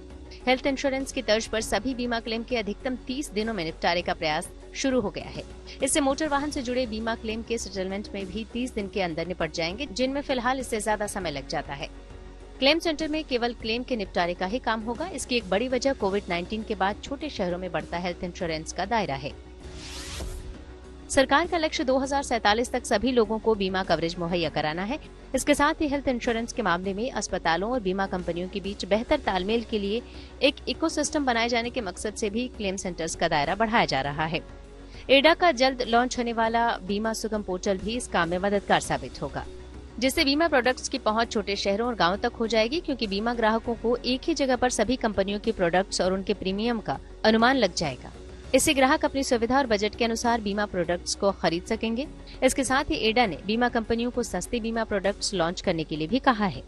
हेल्थ इंश्योरेंस की तर्ज पर सभी बीमा क्लेम के अधिकतम 30 दिनों में निपटारे का प्रयास शुरू हो गया है। इससे मोटर वाहन से जुड़े बीमा क्लेम के सेटलमेंट में भी 30 दिन के अंदर निपट जाएंगे, जिनमें फिलहाल इससे ज्यादा समय लग जाता है। क्लेम सेंटर में केवल क्लेम के निपटारे का ही काम होगा। इसकी एक बड़ी वजह कोविड-19 के बाद छोटे शहरों में बढ़ता हेल्थ इंश्योरेंस का दायरा है। सरकार का लक्ष्य 2047 तक सभी लोगों को बीमा कवरेज मुहैया कराना है। इसके साथ ही हेल्थ इंश्योरेंस के मामले में अस्पतालों और बीमा कंपनियों के बीच बेहतर तालमेल के लिए एक इकोसिस्टम बनाए जाने के मकसद से भी क्लेम सेंटर्स का दायरा बढ़ाया जा रहा है। एडा का जल्द लॉन्च होने वाला बीमा सुगम पोर्टल भी इस काम में मददगार साबित होगा, जिससे बीमा प्रोडक्ट्स की पहुंच छोटे शहरों और गांवों तक हो जाएगी, क्योंकि बीमा ग्राहकों को एक ही जगह पर सभी कंपनियों के प्रोडक्ट्स और उनके प्रीमियम का अनुमान लग जाएगा। इससे ग्राहक अपनी सुविधा और बजट के अनुसार बीमा प्रोडक्ट्स को खरीद सकेंगे। इसके साथ ही एडा ने बीमा कंपनियों को सस्ते बीमा प्रोडक्ट्स लॉन्च करने के लिए भी कहा है।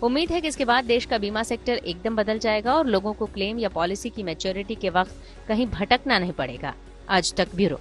उम्मीद है कि इसके बाद देश का बीमा सेक्टर एकदम बदल जाएगा और लोगों को क्लेम या पॉलिसी की मैच्योरिटी के वक्त कहीं भटकना नहीं पड़ेगा। आज तक ब्यूरो।